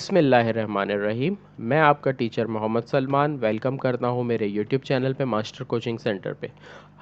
बिस्मिल्लाहिर्रहमानिर्रहीम। मैं आपका टीचर मोहम्मद सलमान वेलकम करता हूं मेरे यूट्यूब चैनल पे मास्टर कोचिंग सेंटर पे।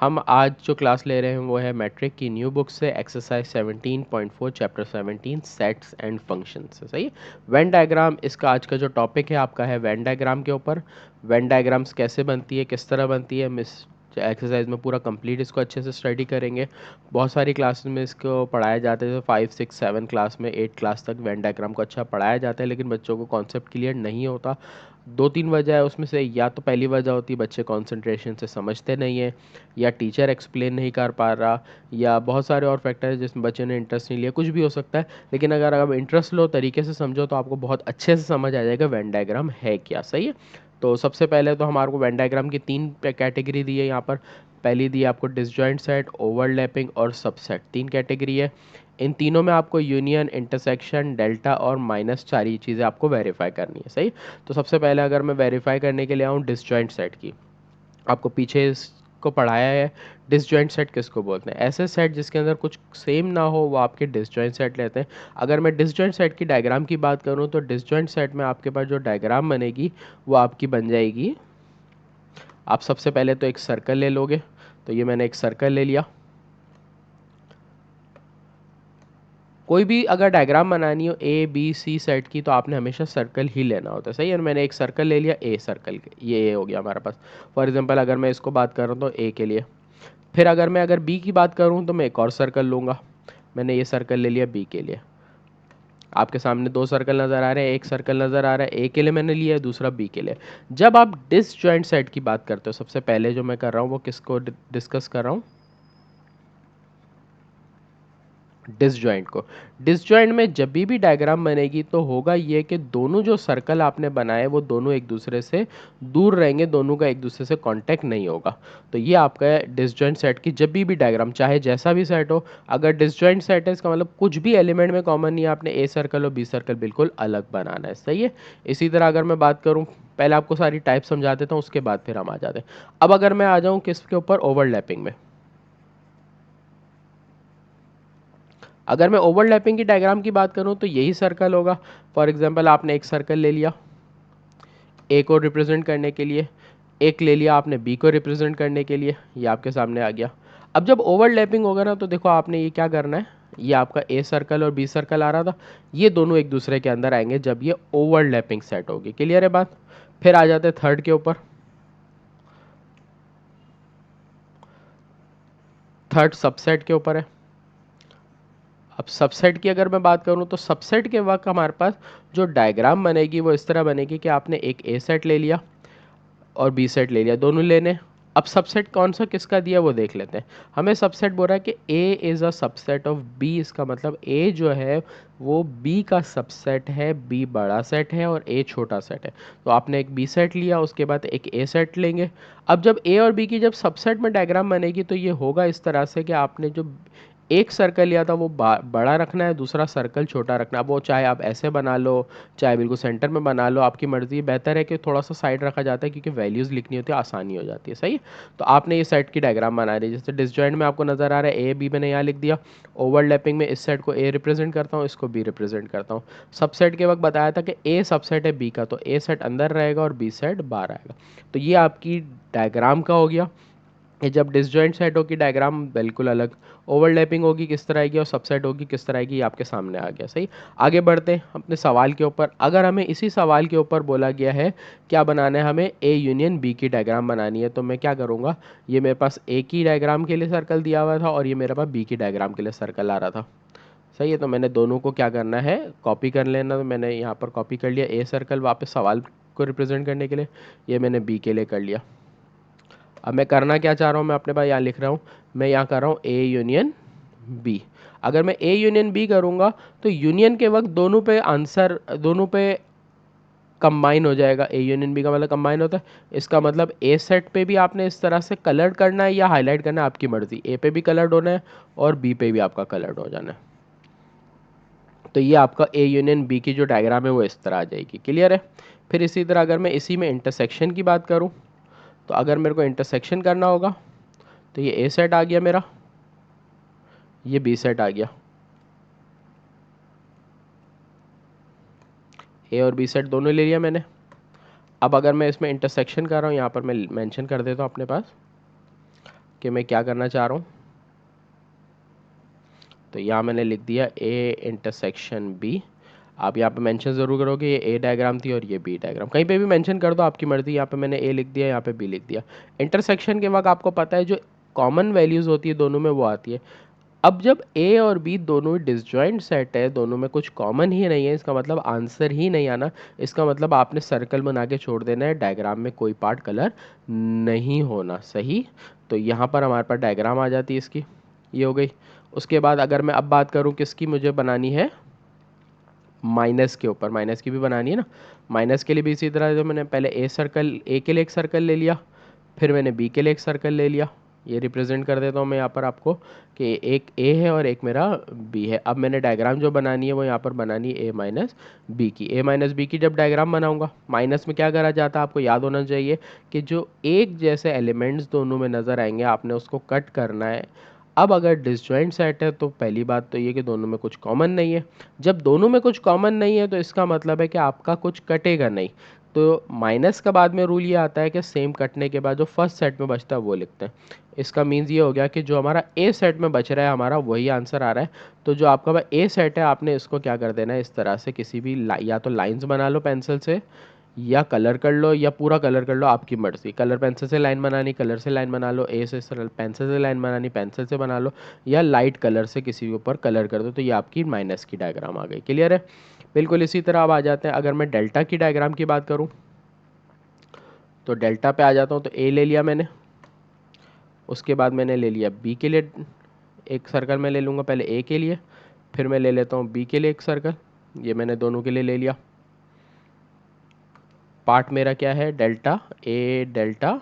हम आज जो क्लास ले रहे हैं वो है मैट्रिक की न्यू बुक से exercise 17.4 chapter 17 sets and functions से। सही है। वेन डायग्राम इसका आज का जो टॉपिक है आपका है वेन डायग्राम के ऊपर। वेन डायग्राम्स कैसे बनती है, किस तरह बनती है, मिस एक्सरसाइज में पूरा कंप्लीट इसको अच्छे से स्टडी करेंगे। बहुत सारी क्लासेस में इसको पढ़ाया जाता है, 5, 6, 7 क्लास में 8 क्लास तक वेन डायग्राम को अच्छा पढ़ाया जाता है, लेकिन बच्चों को कॉन्सेप्ट क्लियर नहीं होता। 2-3 वजह है उसमें से, या तो पहली वजह होती है बच्चे कॉन्सेंट्रेशन से समझते नहीं है, या टीचर एक्सप्लेन नहीं कर पा रहा, या बहुत सारे और फैक्टर है जिसमें बच्चे ने इंटरेस्ट नहीं लिया, कुछ भी हो सकता है। लेकिन अगर आप इंटरेस्ट लो, तरीके से समझो, तो आपको बहुत अच्छे से समझ आ जाएगा वेन डायग्राम है क्या। सही है। तो सबसे पहले तो हमारे को वेन डायग्राम की 3 कैटेगरी दी है यहाँ पर। पहली दी आपको डिसजॉइंट सेट, ओवरलैपिंग और सबसेट, 3 कैटेगरी है। इन तीनों में आपको यूनियन, इंटरसेक्शन, डेल्टा और माइनस 4 ही चीज़ें आपको वेरीफाई करनी है। सही। तो सबसे पहले अगर मैं वेरीफाई करने के लिए आऊँ डिसजॉइंट सेट की, आपको पीछे इसको पढ़ाया है। डिसजॉइंट सेट किसको बोलते हैं? ऐसे सेट जिसके अंदर कुछ सेम ना हो वो आपके डिसजॉइंट सेट लेते हैं। अगर मैं डिसजॉइंट सेट की डायग्राम की बात करूं तो डिसजॉइंट सेट में आपके पास जो डायग्राम बनेगी वो आपकी बन जाएगी। आप सबसे पहले तो एक सर्कल ले लोगे, तो ये मैंने एक सर्कल ले लिया। कोई भी अगर डायग्राम बनानी हो ए बी सी सेट की, तो आपने हमेशा सर्कल ही लेना होता है। सही है। मैंने एक सर्कल ले लिया, ए सर्कल के, ये ए हो गया हमारे पास। फॉर एग्जांपल अगर मैं इसको बात कर रहा हूँ तो ए के लिए। फिर अगर बी की बात करूँ तो मैं एक और सर्कल लूँगा। मैंने ये सर्कल ले लिया बी के लिए। आपके सामने 2 सर्कल नज़र आ रहे हैं, एक सर्कल नज़र आ रहा है ए के लिए मैंने लिया है, दूसरा बी के लिए। जब आप डिसजॉइंट सेट की बात करते हो, सबसे पहले जो मैं कर रहा हूँ वो किसको डिस्कस कर रहा हूँ? डिसजॉइंट को। डिसजॉइंट में जब भी डायग्राम बनेगी तो होगा ये कि दोनों जो सर्कल आपने बनाए वो दोनों एक दूसरे से दूर रहेंगे, दोनों का एक दूसरे से कांटेक्ट नहीं होगा। तो ये आपका है डिसजॉइंट सेट की जब भी डायग्राम, चाहे जैसा भी सेट हो, अगर डिसजॉइंट सेट है इसका मतलब कुछ भी एलिमेंट में कॉमन नहीं है, आपने ए सर्कल और बी सर्कल बिल्कुल अलग बनाना है। सही है। इसी तरह अगर मैं बात करूँ, पहले आपको सारी टाइप समझा देता हूँ, उसके बाद फिर हम आ जाते हैं। अब अगर मैं आ जाऊँ किसके ऊपर? ओवरलैपिंग में। अगर मैं ओवरलैपिंग की डायग्राम की बात करूं तो यही सर्कल होगा। फॉर एग्जांपल आपने एक सर्कल ले लिया ए को रिप्रेजेंट करने के लिए, एक ले लिया आपने बी को रिप्रेजेंट करने के लिए, ये आपके सामने आ गया। अब जब ओवरलैपिंग होगा ना, तो देखो आपने ये क्या करना है, ये आपका ए सर्कल और बी सर्कल आ रहा था, ये दोनों एक दूसरे के अंदर आएंगे जब ये ओवरलैपिंग सेट होगी। क्लियर है बात? फिर आ जाते हैं थर्ड के ऊपर। थर्ड सबसेट के ऊपर है। अब सबसेट की अगर मैं बात करूं तो सबसेट के वक्त हमारे पास जो डायग्राम बनेगी वो इस तरह बनेगी कि आपने एक ए सेट ले लिया और बी सेट ले लिया, दोनों लेने। अब सबसेट कौन सा किसका दिया वो देख लेते हैं। हमें सबसेट बोल रहा है कि A is a subset of B, इसका मतलब ए जो है वो बी का सबसेट है, बी बड़ा सेट है और ए छोटा सेट है। तो आपने एक बी सेट लिया, उसके बाद एक ए सेट लेंगे। अब जब ए और बी की जब सबसेट में डायग्राम बनेगी तो ये होगा इस तरह से कि आपने जो एक सर्कल लिया था वो बड़ा रखना है, दूसरा सर्कल छोटा रखना है। अब वो चाहे आप ऐसे बना लो, चाहे बिल्कुल सेंटर में बना लो, आपकी मर्जी। बेहतर है कि थोड़ा सा साइड रखा जाता है क्योंकि वैल्यूज़ लिखनी होती है, आसानी हो जाती है। सही। तो आपने ये सेट की डायग्राम बना रही है, जैसे डिसजॉइंट में आपको नजर आ रहा है ए बी, मैंने यहाँ लिख दिया। ओवरलैपिंग में इस सेट को ए रिप्रेजेंट करता हूँ, इसको बी रिप्रेजेंट करता हूँ। सबसेट के वक्त बताया था कि ए सबसेट है बी का, तो ए सेट अंदर रहेगा और बी सेट बाहर आएगा। तो ये आपकी डायग्राम का हो गया। ये जब डिसजॉइंट सेट होगी डायग्राम बिल्कुल अलग, ओवरलैपिंग होगी किस तरह की और सबसेट होगी किस तरह की, आपके सामने आ गया। सही। आगे बढ़ते हैं अपने सवाल के ऊपर। अगर हमें इसी सवाल के ऊपर बोला गया है क्या बनाना है, हमें ए यूनियन बी की डायग्राम बनानी है, तो मैं क्या करूँगा, ये मेरे पास ए की डायग्राम के लिए सर्कल दिया हुआ था और ये मेरे पास बी की डायग्राम के लिए सर्कल आ रहा था। सही है। तो मैंने दोनों को क्या करना है, कॉपी कर लेना। तो मैंने यहाँ पर कॉपी कर लिया ए सर्कल वापस सवाल को रिप्रेजेंट करने के लिए, ये मैंने बी के लिए कर लिया। अब मैं करना क्या चाह रहा हूँ, मैं अपने पास यहाँ लिख रहा हूँ, मैं यहाँ कर रहा हूँ ए यूनियन बी। अगर मैं ए यूनियन बी करूँगा तो यूनियन के वक्त दोनों पे आंसर, दोनों पे कंबाइन हो जाएगा। ए यूनियन बी का मतलब कंबाइन होता है। इसका मतलब ए सेट पे भी आपने इस तरह से कलर करना है या हाईलाइट करना है, आपकी मर्जी। ए पे भी कलर्ड होना है और बी पे भी आपका कलर्ड हो जाना है। तो ये आपका ए यूनियन बी की जो डायग्राम है वो इस तरह आ जाएगी। क्लियर है? फिर इसी तरह अगर मैं इसी में इंटरसेक्शन की बात करूँ, तो अगर मेरे को इंटरसेक्शन करना होगा तो ये ए सेट आ गया मेरा, ये बी सेट आ गया, ए और बी सेट दोनों ले लिया मैंने। अब अगर मैं इसमें इंटरसेक्शन कर रहा हूँ, यहाँ पर मैं मेंशन कर देता हूँ अपने पास कि मैं क्या करना चाह रहा हूँ। तो यहाँ मैंने लिख दिया ए इंटरसेक्शन बी। आप यहाँ पे मेंशन ज़रूर करोगे ये ए डायग्राम थी और ये बी डायग्राम, कहीं पे भी मेंशन कर दो, आपकी मर्ज़ी। यहाँ पे मैंने ए लिख दिया, यहाँ पे बी लिख दिया। इंटरसेक्शन के वक्त आपको पता है जो कॉमन वैल्यूज़ होती है दोनों में वो आती है। अब जब ए और बी दोनों डिसजॉइंट सेट है, दोनों में कुछ कॉमन ही नहीं है, इसका मतलब आंसर ही नहीं आना। इसका मतलब आपने सर्कल बना के छोड़ देना है, डायग्राम में कोई पार्ट कलर नहीं होना। सही। तो यहाँ पर हमारे पास डायग्राम आ जाती है इसकी, ये हो गई। उसके बाद अगर मैं अब बात करूँ किसकी मुझे बनानी है, माइनस के ऊपर, माइनस की भी बनानी है ना। माइनस के लिए भी इसी तरह, जो मैंने पहले ए के लिए एक सर्कल ले लिया, फिर मैंने बी के लिए एक सर्कल ले लिया। ये रिप्रेजेंट कर देता हूँ मैं यहाँ पर आपको कि एक ए है और एक मेरा बी है। अब मैंने डायग्राम जो बनानी है वो यहाँ पर बनानी है ए माइनस बी की। ए माइनस बी की जब डायग्राम बनाऊंगा, माइनस में क्या करा जाता है आपको याद होना चाहिए कि जो एक जैसे एलिमेंट्स दोनों में नज़र आएंगे आपने उसको कट करना है। अब अगर डिसजॉइंट सेट है तो पहली बात तो ये कि दोनों में कुछ कॉमन नहीं है। जब दोनों में कुछ कॉमन नहीं है तो इसका मतलब है कि आपका कुछ कटेगा नहीं। तो माइनस का बाद में रूल ये आता है कि सेम कटने के बाद जो फर्स्ट सेट में बचता है वो लिखते हैं। इसका मीन्स ये हो गया कि जो हमारा ए सेट में बच रहा है हमारा वही आंसर आ रहा है। तो जो आपका ए सेट है आपने इसको क्या कर देना है, इस तरह से किसी भी या तो लाइंस बना लो पेंसिल से, या कलर कर लो, या पूरा कलर कर लो, आपकी मर्जी। कलर पेंसिल से लाइन बनानी कलर से लाइन बना लो, ए से पेंसिल से लाइन बनानी पेंसिल से बना लो, या लाइट कलर से किसी के ऊपर कलर कर दो। तो ये आपकी माइनस की डायग्राम आ गई। क्लियर है। बिल्कुल इसी तरह अब आ जाते हैं, अगर मैं डेल्टा की डायग्राम की बात करूं तो डेल्टा पे आ जाता हूं। तो ए ले लिया मैंने, उसके बाद मैंने ले लिया बी के लिए एक सर्कल मैं ले लूँगा, पहले ए के लिए, फिर मैं ले लेता हूँ बी के लिए एक सर्कल। ये मैंने दोनों के लिए ले लिया। पार्ट मेरा क्या है, डेल्टा ए डेल्टा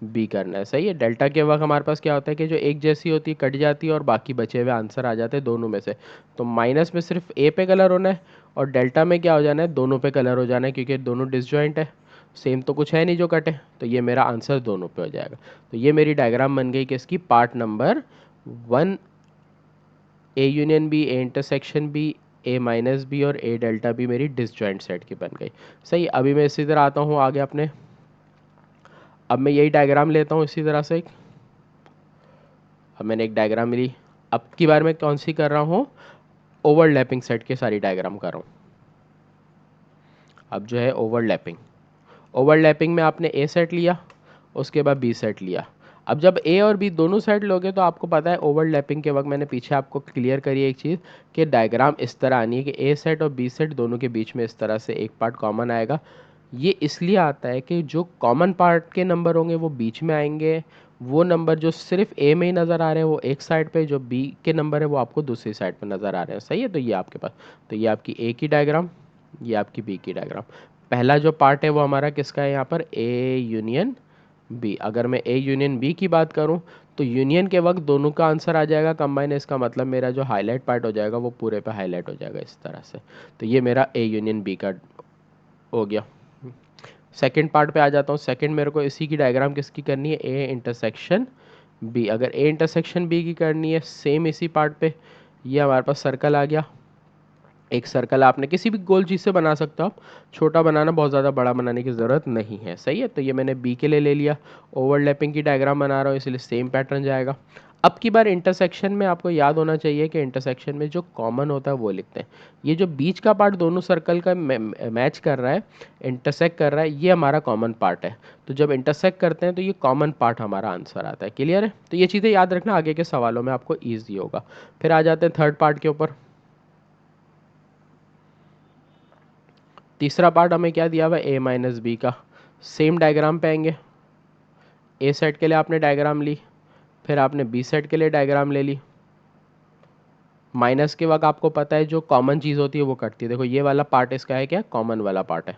बी करना है। सही है। डेल्टा के वक्त हमारे पास क्या होता है कि जो एक जैसी होती है कट जाती है और बाकी बचे हुए आंसर आ जाते हैं दोनों में से। तो माइनस में सिर्फ ए पे कलर होना है और डेल्टा में क्या हो जाना है, दोनों पे कलर हो जाना है, क्योंकि दोनों डिसजॉइंट है, सेम तो कुछ है नहीं जो कटे। तो ये मेरा आंसर दोनों पे हो जाएगा। तो ये मेरी डायग्राम बन गई किसकी, part number 1, A union B, A intersection B, A minus B और ए डेल्टा बी मेरी डिसजॉइंट सेट की बन गई। सही। अभी मैं इसी तरह आता हूँ आगे अपने, अब मैं यही डायग्राम लेता हूँ इसी तरह से। अब मैंने एक डायग्राम ली, अब की बार मैं कौन सी कर रहा हूँ, ओवरलैपिंग सेट के सारी डायग्राम कर रहा हूँ। अब जो है ओवरलैपिंग, ओवरलैपिंग में आपने ए सेट लिया, उसके बाद बी सेट लिया। अब जब ए और बी दोनों सेट लोगे तो आपको पता है ओवरलैपिंग के वक्त मैंने पीछे आपको क्लियर करी एक चीज़ कि डायग्राम इस तरह आनी है कि ए सेट और बी सेट दोनों के बीच में इस तरह से एक पार्ट कॉमन आएगा। ये इसलिए आता है कि जो कॉमन पार्ट के नंबर होंगे वो बीच में आएंगे, वो नंबर जो सिर्फ ए में ही नज़र आ रहे हैं वो एक साइड पे, जो बी के नंबर है वो आपको दूसरी साइड पे नज़र आ रहे हैं। सही है। तो ये आपके पास, तो ये आपकी ए की डायग्राम, ये आपकी बी की डायग्राम। पहला जो पार्ट है वो हमारा किसका है यहाँ पर, ए यूनियन बी। अगर मैं ए यूनियन बी की बात करूँ तो यूनियन के वक्त दोनों का आंसर आ जाएगा कंबाइन। इसका मतलब मेरा जो हाईलाइट पार्ट हो जाएगा वो पूरे पे हाईलाइट हो जाएगा इस तरह से। तो ये मेरा ए यूनियन बी का हो गया। सेकंड पार्ट पे आ जाता हूँ। सेकंड मेरे को इसी की डायग्राम किसकी करनी है, ए इंटरसेक्शन बी। अगर ए इंटरसेक्शन बी की करनी है सेम इसी पार्ट पे, ये हमारे पास सर्कल आ गया। एक सर्कल आपने किसी भी गोल चीज़ से बना सकते हो आप, छोटा बनाना, बहुत ज़्यादा बड़ा बनाने की ज़रूरत नहीं है। सही है। तो ये मैंने बी के लिए ले लिया, ओवरलैपिंग की डायग्राम बना रहा हूँ इसलिए सेम पैटर्न जाएगा। अब की बार इंटरसेक्शन में आपको याद होना चाहिए कि इंटरसेक्शन में जो कॉमन होता है वो लिखते हैं। ये जो बीच का पार्ट दोनों सर्कल का मैच कर रहा है, इंटरसेक्ट कर रहा है, ये हमारा कॉमन पार्ट है। तो जब इंटरसेक्ट करते हैं तो ये कॉमन पार्ट हमारा आंसर आता है। क्लियर है। तो ये चीज़ें याद रखना, आगे के सवालों में आपको ईजी होगा। फिर आ जाते हैं थर्ड पार्ट के ऊपर। तीसरा पार्ट हमें क्या दिया हुआ है, ए माइनस बी का। सेम डायग्राम पे आएंगे। ए सेट के लिए आपने डायग्राम ली, फिर आपने बी सेट के लिए डायग्राम ले ली। माइनस के वक्त आपको पता है जो कॉमन चीज़ होती है वो कटती है। देखो ये वाला पार्ट इसका है क्या, कॉमन वाला पार्ट है,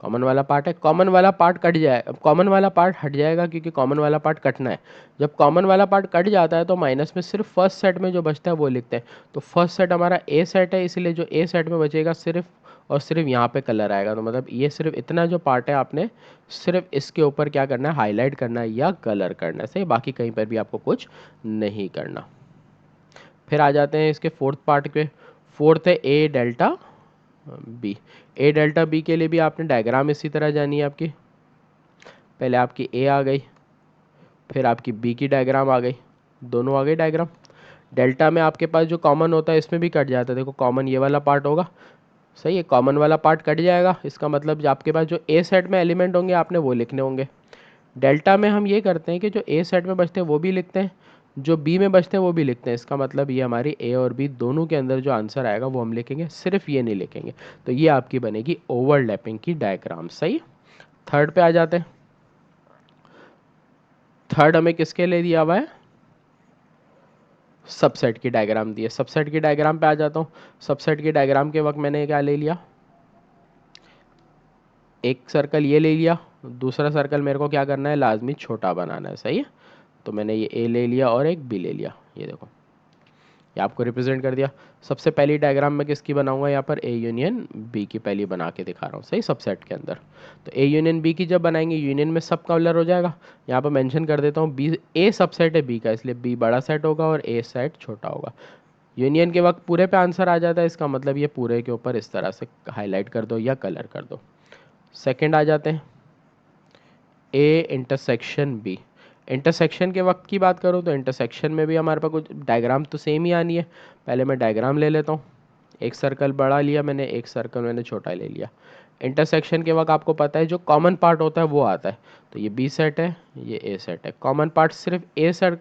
कॉमन वाला पार्ट है। कॉमन वाला पार्ट कट जाए, कॉमन वाला पार्ट हट जाएगा क्योंकि कॉमन वाला पार्ट कटना है। जब कॉमन वाला पार्ट कट जाता है तो माइनस में सिर्फ फर्स्ट सेट में जो बचता है वो लिखते हैं। तो फर्स्ट सेट हमारा ए सेट है, इसलिए जो ए सेट में बचेगा सिर्फ और सिर्फ यहाँ पे कलर आएगा। तो मतलब ये सिर्फ इतना जो पार्ट है आपने सिर्फ इसके ऊपर क्या करना है, हाईलाइट करना है या कलर करना है। सही। बाकी कहीं पर भी आपको कुछ नहीं करना। फिर आ जाते हैं इसके फोर्थ पार्ट पे। फोर्थ है ए डेल्टा बी। ए डेल्टा बी के लिए भी आपने डायग्राम इसी तरह जानी है आपकी। पहले आपकी ए आ गई, फिर आपकी बी की डायग्राम आ गई, दोनों आ गई डायग्राम। डेल्टा में आपके पास जो कॉमन होता है इसमें भी कट जाता है, देखो कॉमन ये वाला पार्ट होगा, सही है, कॉमन वाला पार्ट कट जाएगा। इसका मतलब जो आपके पास जो ए सेट में एलिमेंट होंगे आपने वो लिखने होंगे। डेल्टा में हम ये करते हैं कि जो ए सेट में बचते हैं वो भी लिखते हैं, जो बी में बचते हैं वो भी लिखते हैं। इसका मतलब ये हमारी ए और बी दोनों के अंदर जो आंसर आएगा वो हम लिखेंगे, सिर्फ ये नहीं लिखेंगे। तो ये आपकी बनेगी ओवरलैपिंग की डायग्राम, सही। थर्ड पे आ जाते हैं। थर्ड हमें किसके लिए दिया हुआ है, सबसेट की डायग्राम दी है। सबसेट की डायग्राम पे आ जाता हूँ। सबसेट की डायग्राम के वक्त मैंने क्या ले लिया, एक सर्कल ये ले लिया, दूसरा सर्कल मेरे को क्या करना है, लाजमी छोटा बनाना है, सही है। तो मैंने ये ए ले लिया और एक बी ले लिया, ये देखो ये आपको रिप्रेजेंट कर दिया। सबसे पहली डायग्राम में किसकी बनाऊंगा, यहाँ पर ए यूनियन बी की पहली बना के दिखा रहा हूँ, सही, सबसेट के अंदर। तो ए यूनियन बी की जब बनाएंगे, यूनियन में सब कलर हो जाएगा। यहाँ पर मेंशन कर देता हूँ बी, ए सबसेट है बी का, इसलिए बी बड़ा सेट होगा और ए सेट छोटा होगा। यूनियन के वक्त पूरे पे आंसर आ जाता है, इसका मतलब ये पूरे के ऊपर इस तरह से हाईलाइट कर दो या कलर कर दो। सेकेंड आ जाते हैं, ए इंटरसेक्शन बी। इंटरसेक्शन के वक्त की बात करूँ तो इंटरसेक्शन में भी हमारे पास कुछ डायग्राम तो सेम ही आनी है। पहले मैं डायग्राम ले लेता हूँ। एक सर्कल बड़ा लिया मैंने, एक सर्कल मैंने छोटा ले लिया। इंटरसेक्शन के वक्त आपको पता है जो कॉमन पार्ट होता है वो आता है। तो ये बी सेट है, ये ए सेट है, कॉमन पार्ट सिर्फ ए सेट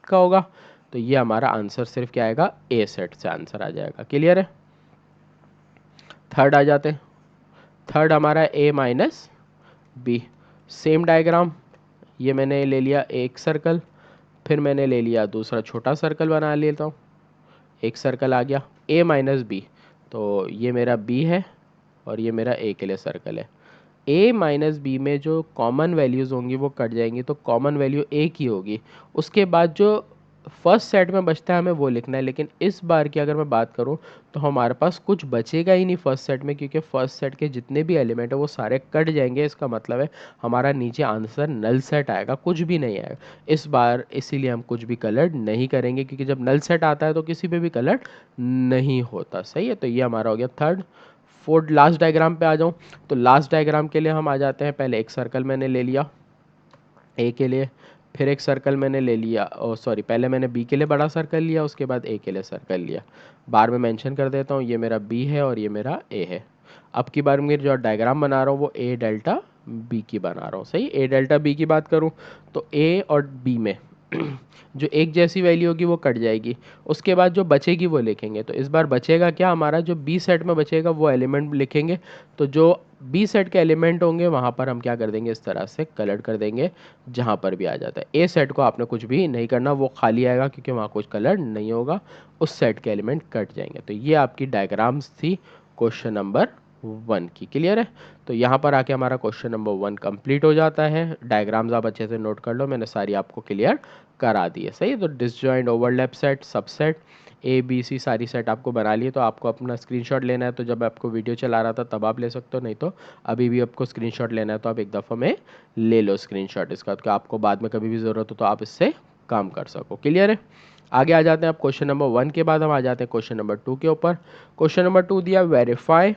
का होगा। तो ये हमारा आंसर सिर्फ क्या आएगा, ए सेट से आंसर आ जाएगा। क्लियर है। थर्ड आ जाते हैं। थर्ड हमारा ए माइनस बी। सेम डायग्राम, ये मैंने ले लिया एक सर्कल, फिर मैंने ले लिया दूसरा छोटा सर्कल बना लेता हूँ। एक सर्कल आ गया ए माइनस बी, तो ये मेरा बी है और ये मेरा ए के लिए सर्कल है। ए माइनस बी में जो कॉमन वैल्यूज़ होंगी वो कट जाएंगी, तो कॉमन वैल्यू ए की होगी। उसके बाद जो फर्स्ट सेट में बचता है हमें वो लिखना है। लेकिन इस बार की अगर मैं बात करूं तो हमारे पास कुछ बचेगा ही नहीं फर्स्ट सेट में, क्योंकि फर्स्ट सेट के जितने भी एलिमेंट है वो सारे कट जाएंगे। इसका मतलब है हमारा नीचे आंसर नल सेट आएगा, कुछ भी नहीं आएगा इस बार। इसीलिए हम कुछ भी कलर नहीं करेंगे, क्योंकि जब नल सेट आता है तो किसी पे भी कलर नहीं होता, सही है। तो ये हमारा हो गया थर्ड। फोर्थ लास्ट डायग्राम पे आ जाऊं तो लास्ट डायग्राम के लिए हम आ जाते हैं। पहले एक सर्कल मैंने ले लिया ए के लिए, फिर एक सर्कल मैंने ले लिया, ओ सॉरी, पहले मैंने बी के लिए बड़ा सर्कल लिया, उसके बाद ए के लिए सर्कल लिया। बार में मेंशन कर देता हूँ, ये मेरा बी है और ये मेरा ए है। अब की बार मैं जो डायग्राम बना रहा हूँ वो ए डेल्टा बी की बना रहा हूँ, सही। ए डेल्टा बी की बात करूँ तो ए और बी में जो एक जैसी वैल्यू होगी वो कट जाएगी, उसके बाद जो बचेगी वो लिखेंगे। तो इस बार बचेगा क्या, हमारा जो बी सेट में बचेगा वो एलिमेंट लिखेंगे। तो जो बी सेट के एलिमेंट होंगे वहाँ पर हम क्या कर देंगे, इस तरह से कलर कर देंगे जहाँ पर भी आ जाता है। ए सेट को आपने कुछ भी नहीं करना, वो खाली आएगा क्योंकि वहाँ कुछ कलर नहीं होगा, उस सेट के एलिमेंट कट जाएंगे। तो ये आपकी डायग्राम्स थी क्वेश्चन नंबर 1 की। क्लियर है। तो यहाँ पर आके हमारा क्वेश्चन नंबर 1 कंप्लीट हो जाता है। डायग्राम्स आप अच्छे से नोट कर लो, मैंने सारी आपको क्लियर करा दी है, सही। तो disjoint, overlap set, subset, A B C सारी सेट आपको बना लिए। तो आपको अपना स्क्रीनशॉट लेना है तो जब आपको वीडियो चला रहा था तब आप ले सकते हो, नहीं तो अभी भी आपको स्क्रीनशॉट लेना है तो आप एक दफ़ा में ले लो स्क्रीनशॉट इसका, तो आपको बाद में कभी भी ज़रूरत हो तो आप इससे काम कर सको। क्लियर है। आगे आ जाते हैं आप क्वेश्चन नंबर 1 के बाद हम आ जाते हैं क्वेश्चन नंबर 2 के ऊपर। क्वेश्चन नंबर 2 दिया, verify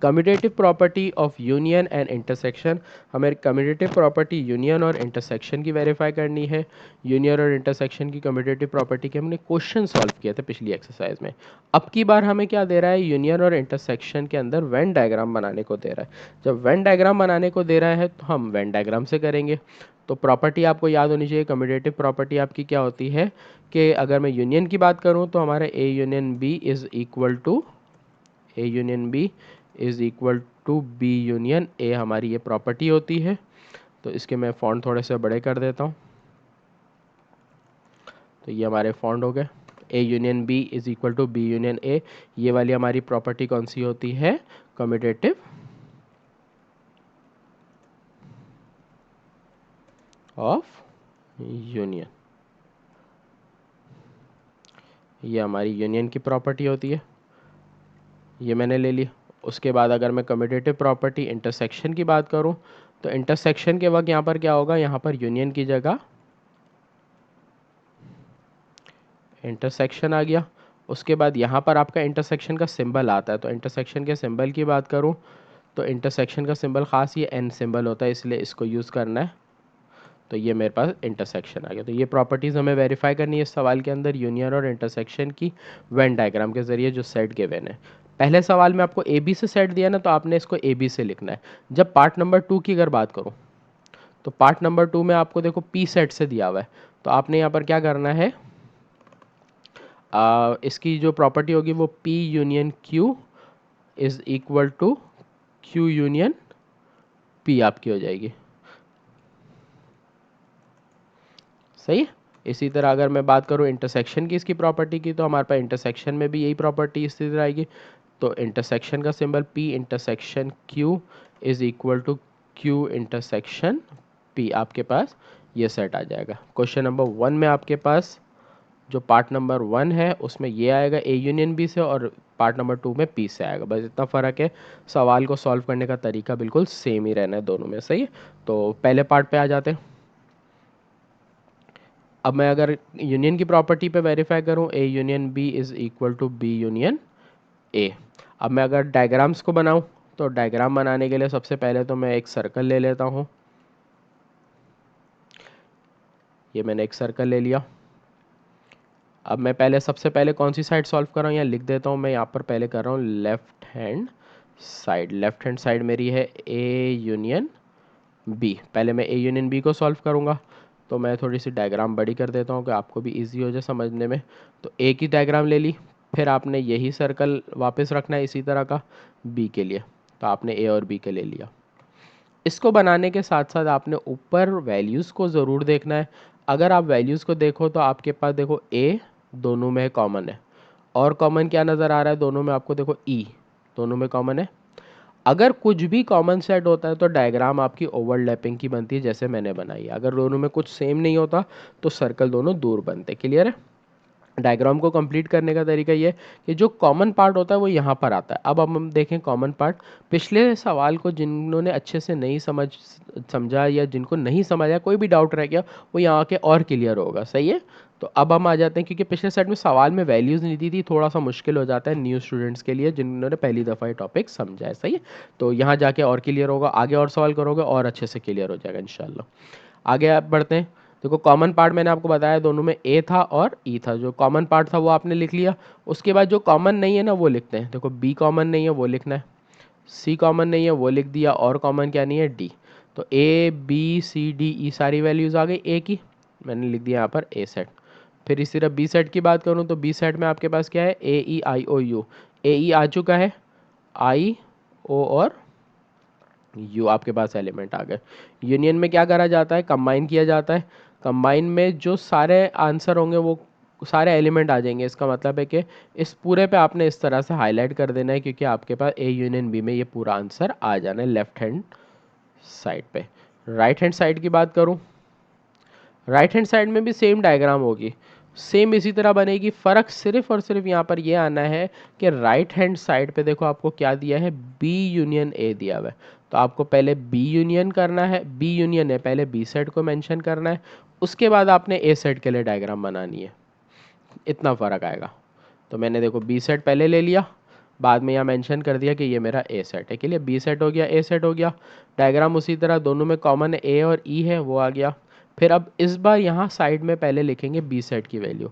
commutative property of union and intersection. हमें कम्यूटेटिव प्रॉपर्टी यूनियन और इंटरसेक्शन की वेरीफाई करनी है। यूनियन और इंटरसेक्शन की कम्यूटेटिव प्रॉपर्टी के हमने क्वेश्चन सॉल्व किए थे पिछली एक्सरसाइज में। अब की बार हमें क्या दे रहा है, यूनियन और इंटरसेक्शन के अंदर वेन डायग्राम बनाने को दे रहा है। जब वेन डायग्राम बनाने को दे रहा है तो हम वेन डायग्राम से करेंगे। तो प्रॉपर्टी आपको याद होनी चाहिए। कम्यूटेटिव प्रॉपर्टी आपकी क्या होती है कि अगर मैं यूनियन की बात करूँ तो हमारा A union B is equal to, A union B is equal to B union A, हमारी ये प्रॉपर्टी होती है। तो इसके मैं फॉन्ट थोड़े से बड़े कर देता हूँ। तो ये हमारे फॉन्ट हो गए, A union B is equal to B union A. ये वाली हमारी प्रॉपर्टी कौन सी होती है, कम्यूटेटिव ऑफ यूनियन। ये हमारी यूनियन की प्रॉपर्टी होती है, ये मैंने ले ली। उसके बाद अगर मैं कम्यूटेटिव प्रॉपर्टी इंटरसेक्शन की बात करूं तो इंटरसेक्शन के वक्त यहाँ पर क्या होगा, यहाँ पर यूनियन की जगह इंटरसेक्शन आ गया। उसके बाद यहाँ पर आपका इंटरसेक्शन का सिंबल आता है, तो इंटरसेक्शन के सिंबल की बात करूँ तो इंटरसेक्शन का सिंबल ख़ास ये एन सिंबल होता है, इसलिए इसको यूज़ करना है। तो ये मेरे पास इंटरसेक्शन आ गया। तो ये प्रॉपर्टीज़ हमें वेरीफाई करनी है इस सवाल के अंदर, यूनियन और इंटरसेक्शन की वेन डायग्राम के ज़रिए जो सेट गिवन है। पहले सवाल में आपको ए बी से सेट दिया ना, तो आपने इसको ए बी से लिखना है। जब पार्ट नंबर 2 की अगर बात करूँ तो पार्ट नंबर 2 में आपको देखो पी सेट से दिया हुआ है, तो आपने यहाँ पर क्या करना है, इसकी जो प्रॉपर्टी होगी वो P union Q is equal to Q union P आपकी हो जाएगी। सही है। इसी तरह अगर मैं बात करूँ इंटरसेक्शन की इसकी प्रॉपर्टी की, तो हमारे पास इंटरसेक्शन में भी यही प्रॉपर्टी इसी तरह आएगी। तो इंटरसेक्शन का symbol P intersection Q is equal to Q intersection P, आपके पास ये सेट आ जाएगा। क्वेश्चन नंबर 1 में आपके पास जो पार्ट नंबर 1 है उसमें ये आएगा A यूनियन B से, और पार्ट नंबर 2 में P से आएगा। बस इतना फ़र्क है, सवाल को सॉल्व करने का तरीका बिल्कुल सेम ही रहना है दोनों में। सही है। तो पहले पार्ट पे आ जाते हैं। अब मैं अगर यूनियन की प्रॉपर्टी पे वेरीफाई करूं, A union B is equal to B union A। अब मैं अगर डायग्राम्स को बनाऊं, तो डायग्राम बनाने के लिए सबसे पहले तो मैं एक सर्कल ले लेता हूं। ये मैंने एक सर्कल ले लिया। अब मैं पहले सबसे पहले कौन सी साइड सॉल्व कर रहा हूँ, यहाँ लिख देता हूँ। मैं यहाँ पर पहले कर रहा हूँ left hand side. Left hand side मेरी है A यूनियन B। पहले मैं A यूनियन B को सॉल्व करूँगा, तो मैं थोड़ी सी डायग्राम बड़ी कर देता हूँ कि आपको भी इजी हो जाए समझने में। तो A की डायग्राम ले ली, फिर आपने यही सर्कल वापस रखना है इसी तरह का B के लिए, तो आपने A और B के ले लिया। इसको बनाने के साथ साथ आपने ऊपर वैल्यूज़ को ज़रूर देखना है। अगर आप वैल्यूज़ को देखो तो आपके पास देखो A दोनों में कॉमन है, और कॉमन क्या नज़र आ रहा है दोनों में, आपको देखो E दोनों में कॉमन है। अगर कुछ भी कॉमन सेट होता है तो डायग्राम आपकी ओवरलैपिंग की बनती है, जैसे मैंने बनाई है। अगर दोनों में कुछ सेम नहीं होता तो सर्कल दोनों दूर बनते। क्लियर है। डायग्राम को कंप्लीट करने का तरीका ये है कि जो कॉमन पार्ट होता है वो यहाँ पर आता है। अब हम देखें कॉमन पार्ट। पिछले सवाल को जिन्होंने अच्छे से नहीं समझा या जिनको नहीं समझा, कोई भी डाउट रह गया, वो यहाँ आके और क्लियर होगा। सही है। तो अब हम आ जाते हैं, क्योंकि पिछले सेट में सवाल में वैल्यूज़ नहीं दी थी, थोड़ा सा मुश्किल हो जाता है न्यू स्टूडेंट्स के लिए जिन्होंने पहली दफ़ा ये टॉपिक समझा है। सही है। तो यहाँ जाके और क्लियर होगा, आगे और सवाल करोगे और अच्छे से क्लियर हो जाएगा इंशाल्लाह। आगे आप बढ़ते हैं। देखो कॉमन पार्ट मैंने आपको बताया दोनों में ए था और ई था। जो कॉमन पार्ट था वो आपने लिख लिया। उसके बाद जो कॉमन नहीं है ना वो लिखते हैं। देखो बी कॉमन नहीं है वो लिखना है, सी कॉमन नहीं है वो लिख दिया, और कॉमन क्या नहीं है, डी। तो ए बी सी डी ई सारी वैल्यूज़ आ गई ए की, मैंने लिख दिया यहाँ पर ए सेट। फिर इसी तरह बी सेट की बात करूँ तो बी सेट में आपके पास क्या है, ए ई आई ओ यू। ए ई आ चुका है, आई ओ और यू आपके पास एलिमेंट आ गए। यूनियन में क्या करा जाता है, कंबाइन किया जाता है। कंबाइन में जो सारे आंसर होंगे वो सारे एलिमेंट आ जाएंगे। इसका मतलब है कि इस पूरे पे आपने इस तरह से हाईलाइट कर देना है, क्योंकि आपके पास ए यूनियन बी में ये पूरा आंसर आ जाना है लेफ्ट हैंड साइड पे। राइट हैंड साइड की बात करूँ, राइट हैंड साइड में भी सेम डायग्राम होगी, सेम इसी तरह बनेगी। फ़र्क सिर्फ और सिर्फ यहाँ पर ये आना है कि राइट हैंड साइड पे देखो आपको क्या दिया है, बी यूनियन ए दिया हुआ है। तो आपको पहले बी यूनियन करना है, बी यूनियन है पहले बी सेट को मेंशन करना है, उसके बाद आपने ए सेट के लिए डायग्राम बनानी है। इतना फ़र्क आएगा। तो मैंने देखो बी सेट पहले ले लिया, बाद में यहाँ मेंशन कर दिया कि ये मेरा ए सेट है। के लिए बी सेट हो गया, ए सेट हो गया। डायग्राम उसी तरह दोनों में कॉमन ए और ई है, वो आ गया। फिर अब इस बार यहाँ साइड में पहले लिखेंगे बी सेट की value,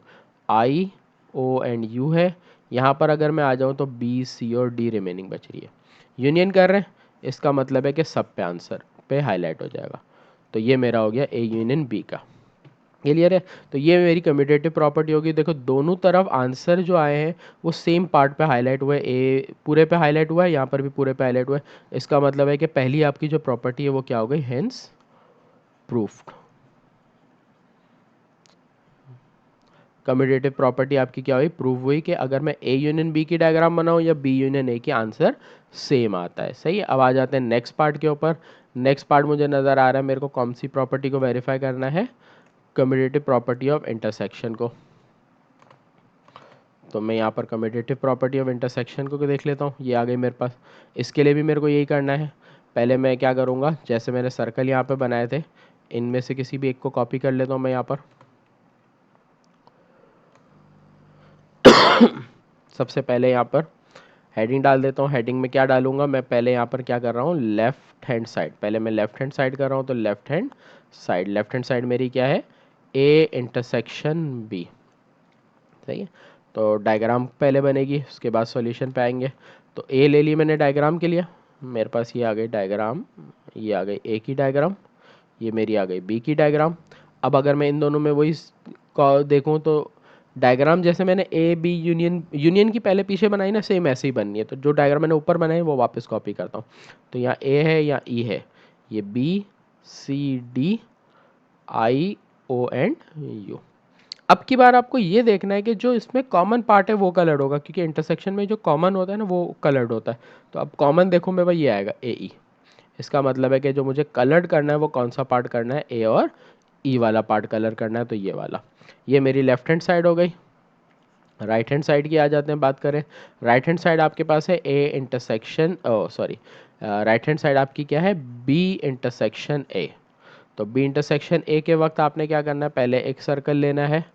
I O and U है। यहाँ पर अगर मैं आ जाऊँ तो बी सी और डी रिमेनिंग बच रही है। यूनियन कर रहे हैं, इसका मतलब है कि सब पे आंसर पे हाईलाइट हो जाएगा। तो ये मेरा हो गया ए यूनियन बी का। क्लियर है। तो ये मेरी कम्यूटेटिव प्रॉपर्टी होगी। देखो दोनों तरफ आंसर जो आए हैं वो सेम पार्ट पे हाईलाइट हुआ है, ए पूरे पे हाईलाइट हुआ है, यहाँ पर भी पूरे पे हाईलाइट हुआ है। इसका मतलब है कि पहली आपकी जो प्रॉपर्टी है वो क्या हो गई, हेंस प्रूफ्ड। कम्यूटेटिव प्रॉपर्टी आपकी क्या हुई, प्रूव हुई कि अगर मैं ए यूनियन बी की डायग्राम बनाऊं या बी यूनियन ए की, आंसर सेम आता है। सही है। अब आ जाते हैं नेक्स्ट पार्ट के ऊपर। नेक्स्ट पार्ट मुझे नज़र आ रहा है मेरे को कौन सी प्रॉपर्टी को वेरीफाई करना है, कम्यूटेटिव प्रॉपर्टी ऑफ इंटरसेक्शन को। तो मैं यहाँ पर कम्यूटेटिव प्रॉपर्टी ऑफ इंटरसेक्शन को देख लेता हूँ, ये आ गई मेरे पास। इसके लिए भी मेरे को यही करना है। पहले मैं क्या करूँगा, जैसे मैंने सर्कल यहाँ पे बनाए थे, इनमें से किसी भी एक को कॉपी कर लेता हूँ मैं यहाँ पर। सबसे पहले यहाँ पर हेडिंग डाल देता हूँ। हेडिंग में क्या डालूंगा मैं, पहले यहाँ पर क्या कर रहा हूँ, लेफ्ट हैंड साइड, पहले मैं लेफ्ट हैंड साइड कर रहा हूँ, तो लेफ्ट हैंड साइड मेरी क्या है, ए इंटरसेक्शन बी। सही है, तो डायग्राम पहले बनेगी, उसके बाद सॉल्यूशन पे आएंगे। तो ए ले ली मैंने डायग्राम के लिए, मेरे पास ये आ गई डायग्राम, ये आ गई ए की डायग्राम, ये मेरी आ गई बी की डायग्राम। अब अगर मैं इन दोनों में वही देखूं तो डायग्राम जैसे मैंने ए बी यूनियन की पहले पीछे बनाई ना, सेम ऐसे ही बननी है। तो जो डायग्राम मैंने ऊपर बनाई वो वापस कॉपी करता हूँ। तो यहाँ ए है, यहाँ ई है, ये B C D I O and U. अब की बार आपको ये देखना है कि जो इसमें कॉमन पार्ट है वो कलर्ड होगा, क्योंकि इंटरसेक्शन में जो कॉमन होता है ना वो कलर्ड होता है। तो अब कॉमन देखो मेरे पास ये आएगा ए ई। इसका मतलब है कि जो मुझे कलर्ड करना है वो कौन सा पार्ट करना है, ए और ई वाला पार्ट कलर करना है, तो ये वाला। ये मेरी लेफ्ट हैंड साइड हो गई। राइट हैंड साइड की आ जाते हैं, बात करें। राइट हैंड साइड आपके पास है A intersection, oh sorry, right hand side आपकी क्या है, बी इंटरसेक्शन ए। तो बी इंटरसेक्शन ए के वक्त आपने क्या करना है, पहले एक सर्कल लेना है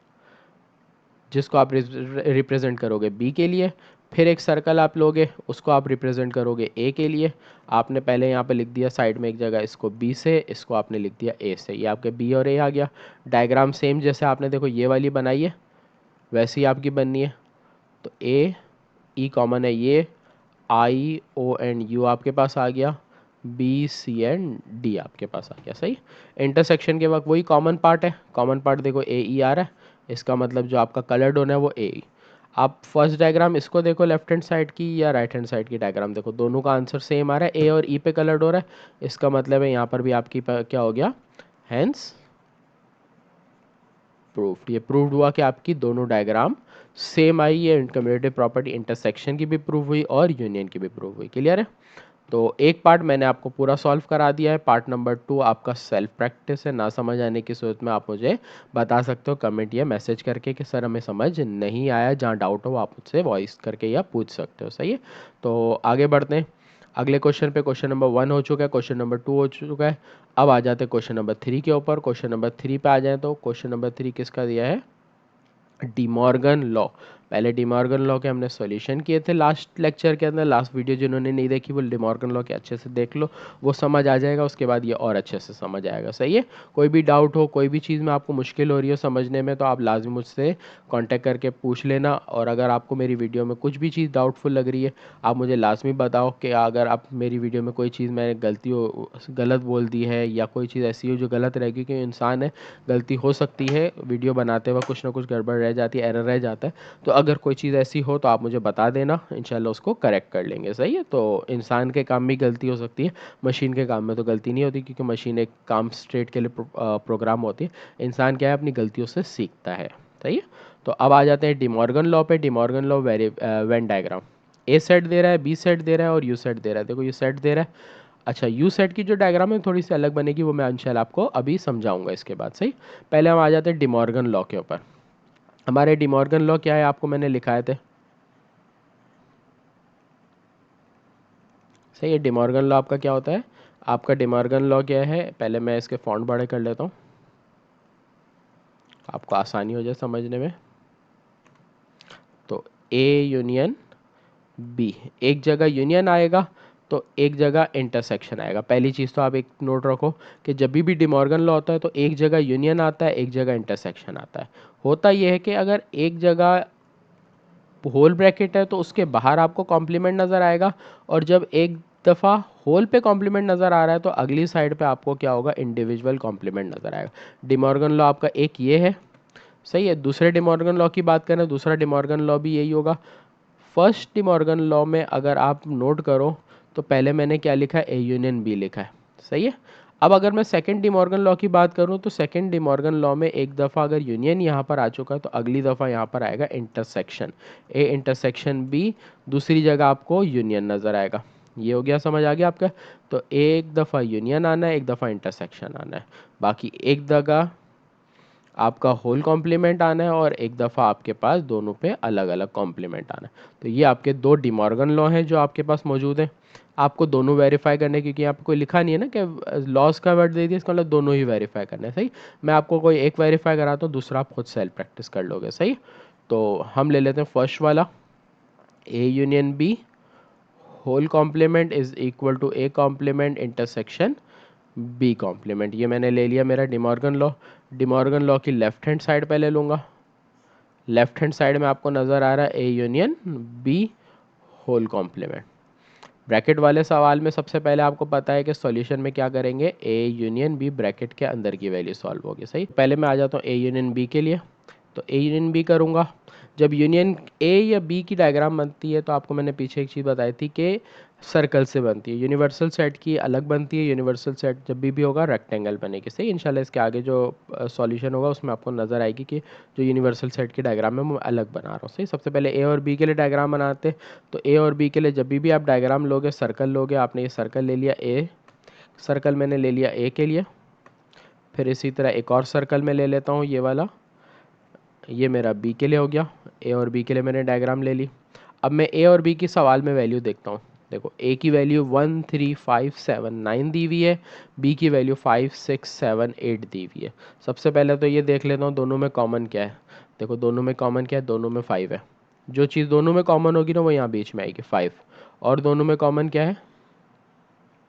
जिसको आप रिप्रेजेंट करोगे बी के लिए, फिर एक सर्कल आप लोगे उसको आप रिप्रेजेंट करोगे ए के लिए। आपने पहले यहाँ पे लिख दिया साइड में एक जगह इसको बी से, इसको आपने लिख दिया ए से, ये आपके बी और ए आ गया। डायग्राम सेम जैसे आपने देखो ये वाली बनाई है वैसे ही आपकी बननी है। तो ए ई कॉमन है, ये आई ओ एंड यू आपके पास आ गया, बी सी एंड डी आपके पास आ गया। सही, इंटरसेक्शन के वक्त वही कॉमन पार्ट है, कॉमन पार्ट देखो ए ई आ रहा है, इसका मतलब जो आपका कलर्ड होना है वो ए ई। आप फर्स्ट डायग्राम इसको देखो लेफ्ट हैंड साइड की या राइट हैंड साइड की डायग्राम देखो, दोनों का आंसर सेम आ रहा है, ए और ई पे कलर्ड हो रहा है। इसका मतलब है यहाँ पर भी आपकी क्या हो गया, हैंस प्रूफ्ड। ये प्रूव्ड हुआ कि आपकी दोनों डायग्राम सेम आई, ये कम्यूटेटिव प्रॉपर्टी इंटरसेक्शन की भी प्रूव हुई और यूनियन की भी प्रूव हुई। क्लियर है। तो एक पार्ट मैंने आपको पूरा सॉल्व करा दिया है। पार्ट नंबर 2 आपका सेल्फ प्रैक्टिस है। ना समझ आने की सूरत में आप मुझे बता सकते हो कमेंट या मैसेज करके कि सर हमें समझ नहीं आया, जहाँ डाउट हो आप मुझसे वॉइस करके या पूछ सकते हो। सही है, तो आगे बढ़ते हैं अगले क्वेश्चन पे। क्वेश्चन नंबर 1 हो चुका है, क्वेश्चन नंबर 2 हो चुका है। अब आ जाते हैं क्वेश्चन नंबर 3 के ऊपर। क्वेश्चन नंबर 3 पे आ जाए तो क्वेश्चन नंबर 3 किसका दिया है, डिमॉर्गन लॉ। पहले डिमॉर्गन लॉ के हमने सॉल्यूशन किए थे लास्ट लेक्चर के अंदर। लास्ट वीडियो जिन्होंने नहीं देखी वो डिमॉर्गन लॉ के अच्छे से देख लो, वो समझ आ जाएगा। उसके बाद ये और अच्छे से समझ आएगा। सही है, कोई भी डाउट हो, कोई भी चीज़ में आपको मुश्किल हो रही हो समझने में, तो आप लाजमी मुझसे कांटेक्ट करके पूछ लेना। और अगर आपको मेरी वीडियो में कुछ भी चीज़ डाउटफुल लग रही है आप मुझे लाजमी बताओ कि अगर आप मेरी वीडियो में कोई चीज़ मैंने गलत बोल दी है या कोई चीज़ ऐसी हो जो गलत रहेगी, क्योंकि इंसान है गलती हो सकती है, वीडियो बनाते वक्त कुछ ना कुछ गड़बड़ रह जाती है, एरर रह जाता है। तो अगर कोई चीज़ ऐसी हो तो आप मुझे बता देना, इंशाल्लाह उसको करेक्ट कर लेंगे। सही है, तो इंसान के काम में गलती हो सकती है, मशीन के काम में तो गलती नहीं होती, क्योंकि मशीन एक काम स्ट्रेट के लिए प्रोग्राम होती है। इंसान क्या है अपनी गलतियों से सीखता है। सही है, तो अब आ जाते हैं डिमॉर्गन लॉ पे। डिमॉर्गन लॉ वेन डायग्राम, ए सेट दे रहा है, बी सेट दे रहा है और यू सेट दे रहा है। देखो यू सेट दे रहा है। अच्छा, यू सेट की जो डायग्राम है थोड़ी सी अलग बनेगी, वो मैं इंशाल्लाह आपको अभी समझाऊंगा इसके बाद। सही, पहले हम आ जाते हैं डिमॉर्गन लॉ के ऊपर। हमारे डिमॉर्गन लॉ क्या है, आपको मैंने लिखाए थे। सही है, डिमॉर्गन लॉ आपका क्या होता है, आपका डिमॉर्गन लॉ क्या है, पहले मैं इसके फॉन्ट बड़े कर लेता हूँ आपको आसानी हो जाए समझने में। तो ए यूनियन बी, एक जगह यूनियन आएगा तो एक जगह इंटरसेक्शन आएगा। पहली चीज़ तो आप एक नोट रखो कि जब भी डिमॉर्गन लॉ होता है तो एक जगह यूनियन आता है, एक जगह इंटरसेक्शन आता है। होता यह है कि अगर एक जगह होल ब्रैकेट है तो उसके बाहर आपको कॉम्प्लीमेंट नज़र आएगा, और जब एक दफ़ा होल पे कॉम्प्लीमेंट नज़र आ रहा है तो अगली साइड पे आपको क्या होगा, इंडिविजुअल कॉम्प्लीमेंट नज़र आएगा। डिमॉर्गन लॉ आपका एक ये है। सही है, दूसरे डिमॉर्गन लॉ की बात करें, दूसरा डिमॉर्गन लॉ भी यही होगा। फर्स्ट डिमॉर्गन लॉ में अगर आप नोट करो तो पहले मैंने क्या लिखा है, ए यूनियन बी लिखा है। सही है, अब अगर मैं सेकंड डिमॉर्गन लॉ की बात करूं तो सेकंड डिमॉर्गन लॉ में एक दफ़ा अगर यूनियन यहाँ पर आ चुका है तो अगली दफ़ा यहाँ पर आएगा इंटरसेक्शन, ए इंटरसेक्शन बी, दूसरी जगह आपको यूनियन नज़र आएगा। ये हो गया, समझ आ गया आपका। तो एक दफ़ा यूनियन आना है, एक दफ़ा इंटरसेक्शन आना है, बाकी एक जगह आपका होल कॉम्प्लीमेंट आना है और एक दफ़ा आपके पास दोनों पे अलग अलग कॉम्प्लीमेंट आना है। तो ये आपके दो डिमॉर्गन लॉ हैं जो आपके पास मौजूद हैं। आपको दोनों वेरीफाई करने, क्योंकि यहाँ पे कोई लिखा नहीं है ना कि लॉस का वर्ड दे दिया, इसका मतलब दोनों ही वेरीफाई करने। सही, मैं आपको कोई एक वेरीफाई कराता हूँ, दूसरा आप खुद सेल्फ प्रैक्टिस कर लोगे। सही, तो हम ले लेते हैं फर्स्ट वाला। A union B whole complement is equal to A complement intersection B complement. ये मैंने ले लिया मेरा डिमॉर्गन लॉ। डिमॉर्गन लॉ की लेफ्ट हैंड साइड पे ले लूँगा। लेफ्ट हैंड साइड में आपको नज़र आ रहा है A union B whole complement. Bracket वाले सवाल में सबसे पहले आपको पता है कि सॉल्यूशन में क्या करेंगे, ए यूनियन बी ब्रैकेट के अंदर की वैल्यू सॉल्व होगी। सही, पहले मैं आ जाता हूँ ए यूनियन बी के लिए। तो ए यूनियन बी करूँगा। जब यूनियन ए या बी की डायग्राम बनती है तो आपको मैंने पीछे एक चीज़ बताई थी कि सर्कल से बनती है। यूनिवर्सल सेट की अलग बनती है, यूनिवर्सल सेट जब भी होगा रेक्टेंगल बनेगी। सही, इंशाल्लाह इसके आगे जो सॉल्यूशन होगा उसमें आपको नज़र आएगी कि जो यूनिवर्सल सेट की डायग्राम है मैं अलग बना रहा हूँ। सही, सबसे पहले ए और बी के लिए डायग्राम बनाते हैं। तो ए और बी के लिए जब भी आप डायग्राम लोगे, सर्कल लोगे, आपने ये सर्कल ले लिया ए, सर्कल मैंने ले लिया ए के लिए। फिर इसी तरह एक और सर्कल में ले लेता हूँ, ये वाला, ये मेरा बी के लिए हो गया। ए और बी के लिए मैंने डायग्राम ले ली। अब मैं ए और बी की सवाल में वैल्यू देखता हूँ। देखो ए की वैल्यू 1 3 5 7 9 दी हुई है, बी की वैल्यू 5 6 7 8 दी हुई है। सबसे पहले तो ये देख लेता हूँ दोनों में कॉमन क्या है। देखो दोनों में कॉमन क्या है, दोनों में 5 है। जो चीज़ दोनों में कॉमन होगी ना वो यहाँ बीच में आएगी 5। और दोनों में कॉमन क्या है,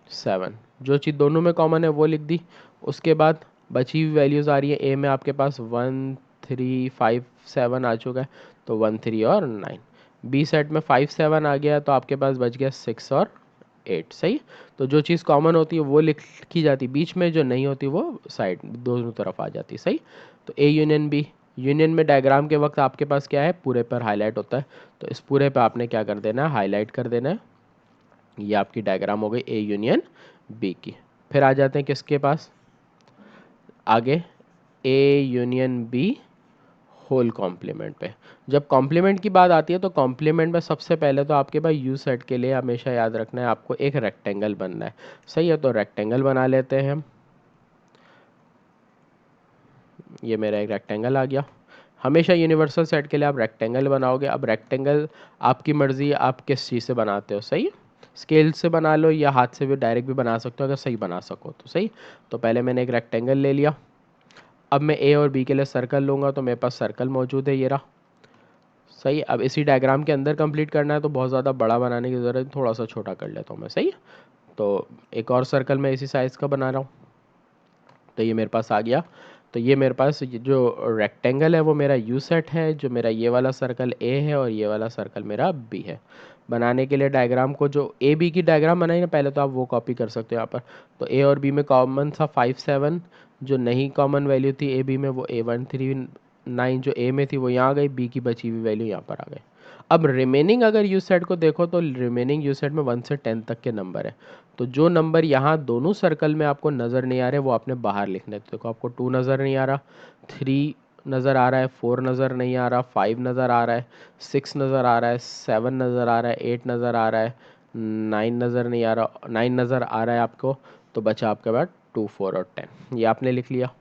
7। जो चीज़ दोनों में कॉमन है वो लिख दी। उसके बाद बची हुई वैल्यूज़ आ रही है। ए में आपके पास 1 3 5 7 आ चुका है, तो 1 3 और 9। बी सेट में 5 7 आ गया, तो आपके पास बच गया 6 और 8। सही, तो जो चीज़ कॉमन होती है वो लिखी जाती, बीच में जो नहीं होती वो साइड दोनों तरफ आ जाती। सही, तो ए यूनियन बी, यूनियन में डायग्राम के वक्त आपके पास क्या है, पूरे पर हाईलाइट होता है। तो इस पूरे पर आपने क्या कर देना है, हाईलाइट कर देना है। ये आपकी डायग्राम हो गई ए यूनियन बी की। फिर आ जाते हैं किसके पास आगे, A union B whole complement पे। जब कॉम्प्लीमेंट की बात आती है तो कॉम्प्लीमेंट में सबसे पहले तो आपके पास यू सेट के लिए हमेशा याद रखना है आपको एक रेक्टेंगल बनना है। सही है, तो रेक्टेंगल बना लेते हैं हम। ये मेरा एक रेक्टेंगल आ गया। हमेशा यूनिवर्सल सेट के लिए आप रेक्टेंगल बनाओगे। अब रेक्टेंगल आपकी मर्ज़ी है आप किस चीज़ से बनाते हो। सही, स्केल से बना लो या हाथ से भी डायरेक्ट भी बना सकते हो अगर सही बना सको तो। सही, तो पहले मैंने एक रेक्टेंगल ले लिया। अब मैं ए और बी के लिए सर्कल लूँगा, तो मेरे पास सर्कल मौजूद है, ये रहा। सही, अब इसी डायग्राम के अंदर कंप्लीट करना है तो बहुत ज़्यादा बड़ा बनाने की ज़रूरत है, थोड़ा सा छोटा कर लेता हूँ मैं। सही, तो एक और सर्कल मैं इसी साइज़ का बना रहा हूँ। तो ये मेरे पास आ गया। तो ये मेरे पास ये जो रेक्टेंगल है वो मेरा यू सेट है, जो मेरा ये वाला सर्कल ए है और ये वाला सर्कल मेरा बी है। बनाने के लिए डायग्राम को, जो ए बी की डायग्राम बनाई ना पहले, तो आप वो कॉपी कर सकते हो यहाँ पर। तो ए और बी में कॉमन था 5 7, जो नहीं कॉमन वैल्यू थी ए बी में वो ए 1 3 9 जो ए में थी वो यहाँ आ गई, बी की बची हुई वैल्यू यहाँ पर आ गई। अब रिमेनिंग अगर यू सेट को देखो तो रिमेनिंग यू सेट में 1 से 10 तक के नंबर है। तो जो नंबर यहाँ दोनों सर्कल में आपको नज़र नहीं आ रहे वो आपने बाहर लिखने। तो देखो आपको 2 नज़र नहीं आ रहा, 3 नज़र आ रहा है, 4 नज़र नहीं आ रहा, 5 नज़र आ रहा है, 6 नज़र आ रहा है, 7 नज़र आ रहा है, 8 नज़र आ रहा है, 9 नज़र नहीं आ रहा, 9 नज़र आ रहा है आपको। तो बचा आपके पास 2 4 और 10, ये आपने लिख लिया।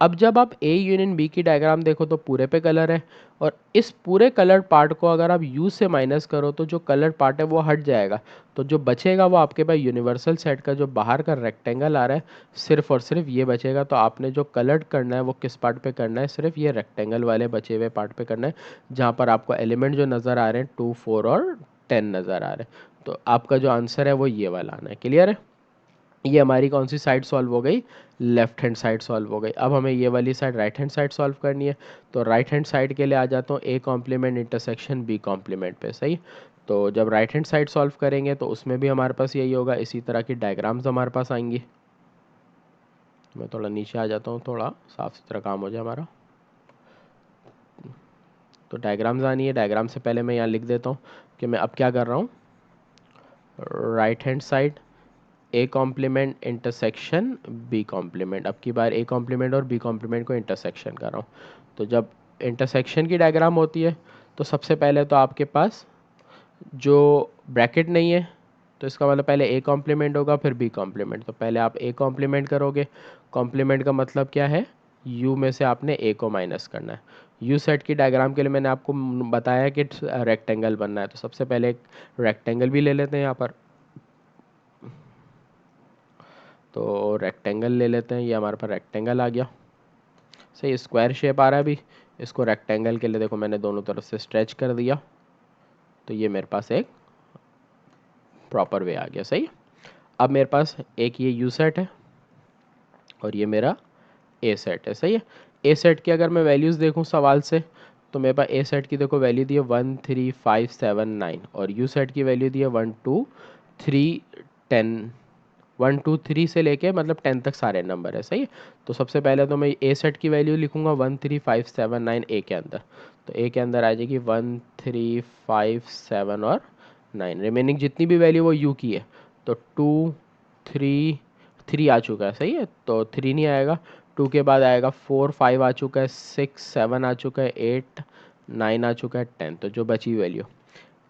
अब जब आप ए यूनियन बी की डायग्राम देखो तो पूरे पे कलर है, और इस पूरे कलर पार्ट को अगर आप यू से माइनस करो तो जो कलर पार्ट है वो हट जाएगा। तो जो बचेगा वो आपके पास यूनिवर्सल सेट का जो बाहर का रेक्टेंगल आ रहा है, सिर्फ और सिर्फ ये बचेगा। तो आपने जो कलर करना है वो किस पार्ट पे करना है, सिर्फ ये रेक्टेंगल वाले बचे हुए पार्ट पे करना है, जहाँ पर आपको एलिमेंट जो नज़र आ रहे हैं 2 4 और 10 नज़र आ रहे हैं। तो आपका जो आंसर है वो ये वाला आना है। क्लियर है, ये हमारी कौन सी साइड सॉल्व हो गई, लेफ्ट हैंड साइड सॉल्व हो गई। अब हमें ये वाली side right hand side solve करनी है। तो राइट हैंड साइड के लिए आ जाता हूँ A complement intersection B complement पे। सही, तो जब राइट हैंड साइड सॉल्व करेंगे तो उसमें भी हमारे पास यही होगा, इसी तरह की डायग्राम्स हमारे पास आएंगी। मैं थोड़ा नीचे आ जाता हूँ, थोड़ा साफ सुथरा काम हो जाए हमारा। तो डायग्राम्स आनी है, डायग्राम से पहले मैं यहाँ लिख देता हूँ कि मैं अब क्या कर रहा हूँ, right hand side A complement intersection B complement. अब की बार ए कॉम्प्लीमेंट और बी कॉम्प्लीमेंट को इंटरसेक्शन कर रहा हूँ। तो जब इंटरसेक्शन की डायग्राम होती है तो सबसे पहले तो आपके पास जो ब्रैकेट नहीं है, तो इसका मतलब पहले ए कॉम्प्लीमेंट होगा फिर बी कॉम्प्लीमेंट। तो पहले आप ए कॉम्प्लीमेंट करोगे। कॉम्प्लीमेंट का मतलब क्या है, यू में से आपने ए को माइनस करना है। यू सेट की डायग्राम के लिए मैंने आपको बताया कि रेक्टेंगल बनना है, तो सबसे पहले एक रेक्टेंगल भी ले लेते हैं यहाँ पर। तो रेक्टेंगल ले लेते हैं, ये हमारे पास रेक्टेंगल आ गया। सही, स्क्वायर शेप आ रहा है अभी, इसको रेक्टेंगल के लिए देखो मैंने दोनों तरफ से स्ट्रेच कर दिया। तो ये मेरे पास एक प्रॉपर वे आ गया। सही है। अब मेरे पास एक ये यू सेट है और ये मेरा ए सेट है। सही है। ए सेट की अगर मैं वैल्यूज़ देखूं सवाल से, तो मेरे पास ए सेट की देखो वैल्यू दी है 1 3 5 7 9 और यू सेट की वैल्यू दी है 1 2 3 10। 1 2 3 से लेके मतलब 10 तक सारे नंबर है। सही है। तो सबसे पहले तो मैं ए सेट की वैल्यू लिखूंगा 1 3 5 7 9 ए के अंदर। तो ए के अंदर आ जाएगी 1 3 5 7 और 9। रिमेनिंग जितनी भी वैल्यू वो यू की है, तो 2 3 3 आ चुका है। सही है। तो 3 नहीं आएगा। 2 के बाद आएगा 4 5 आ चुका है, 6 7 आ चुका है, 8 9 आ चुका है, 10। तो जो बची वैल्यू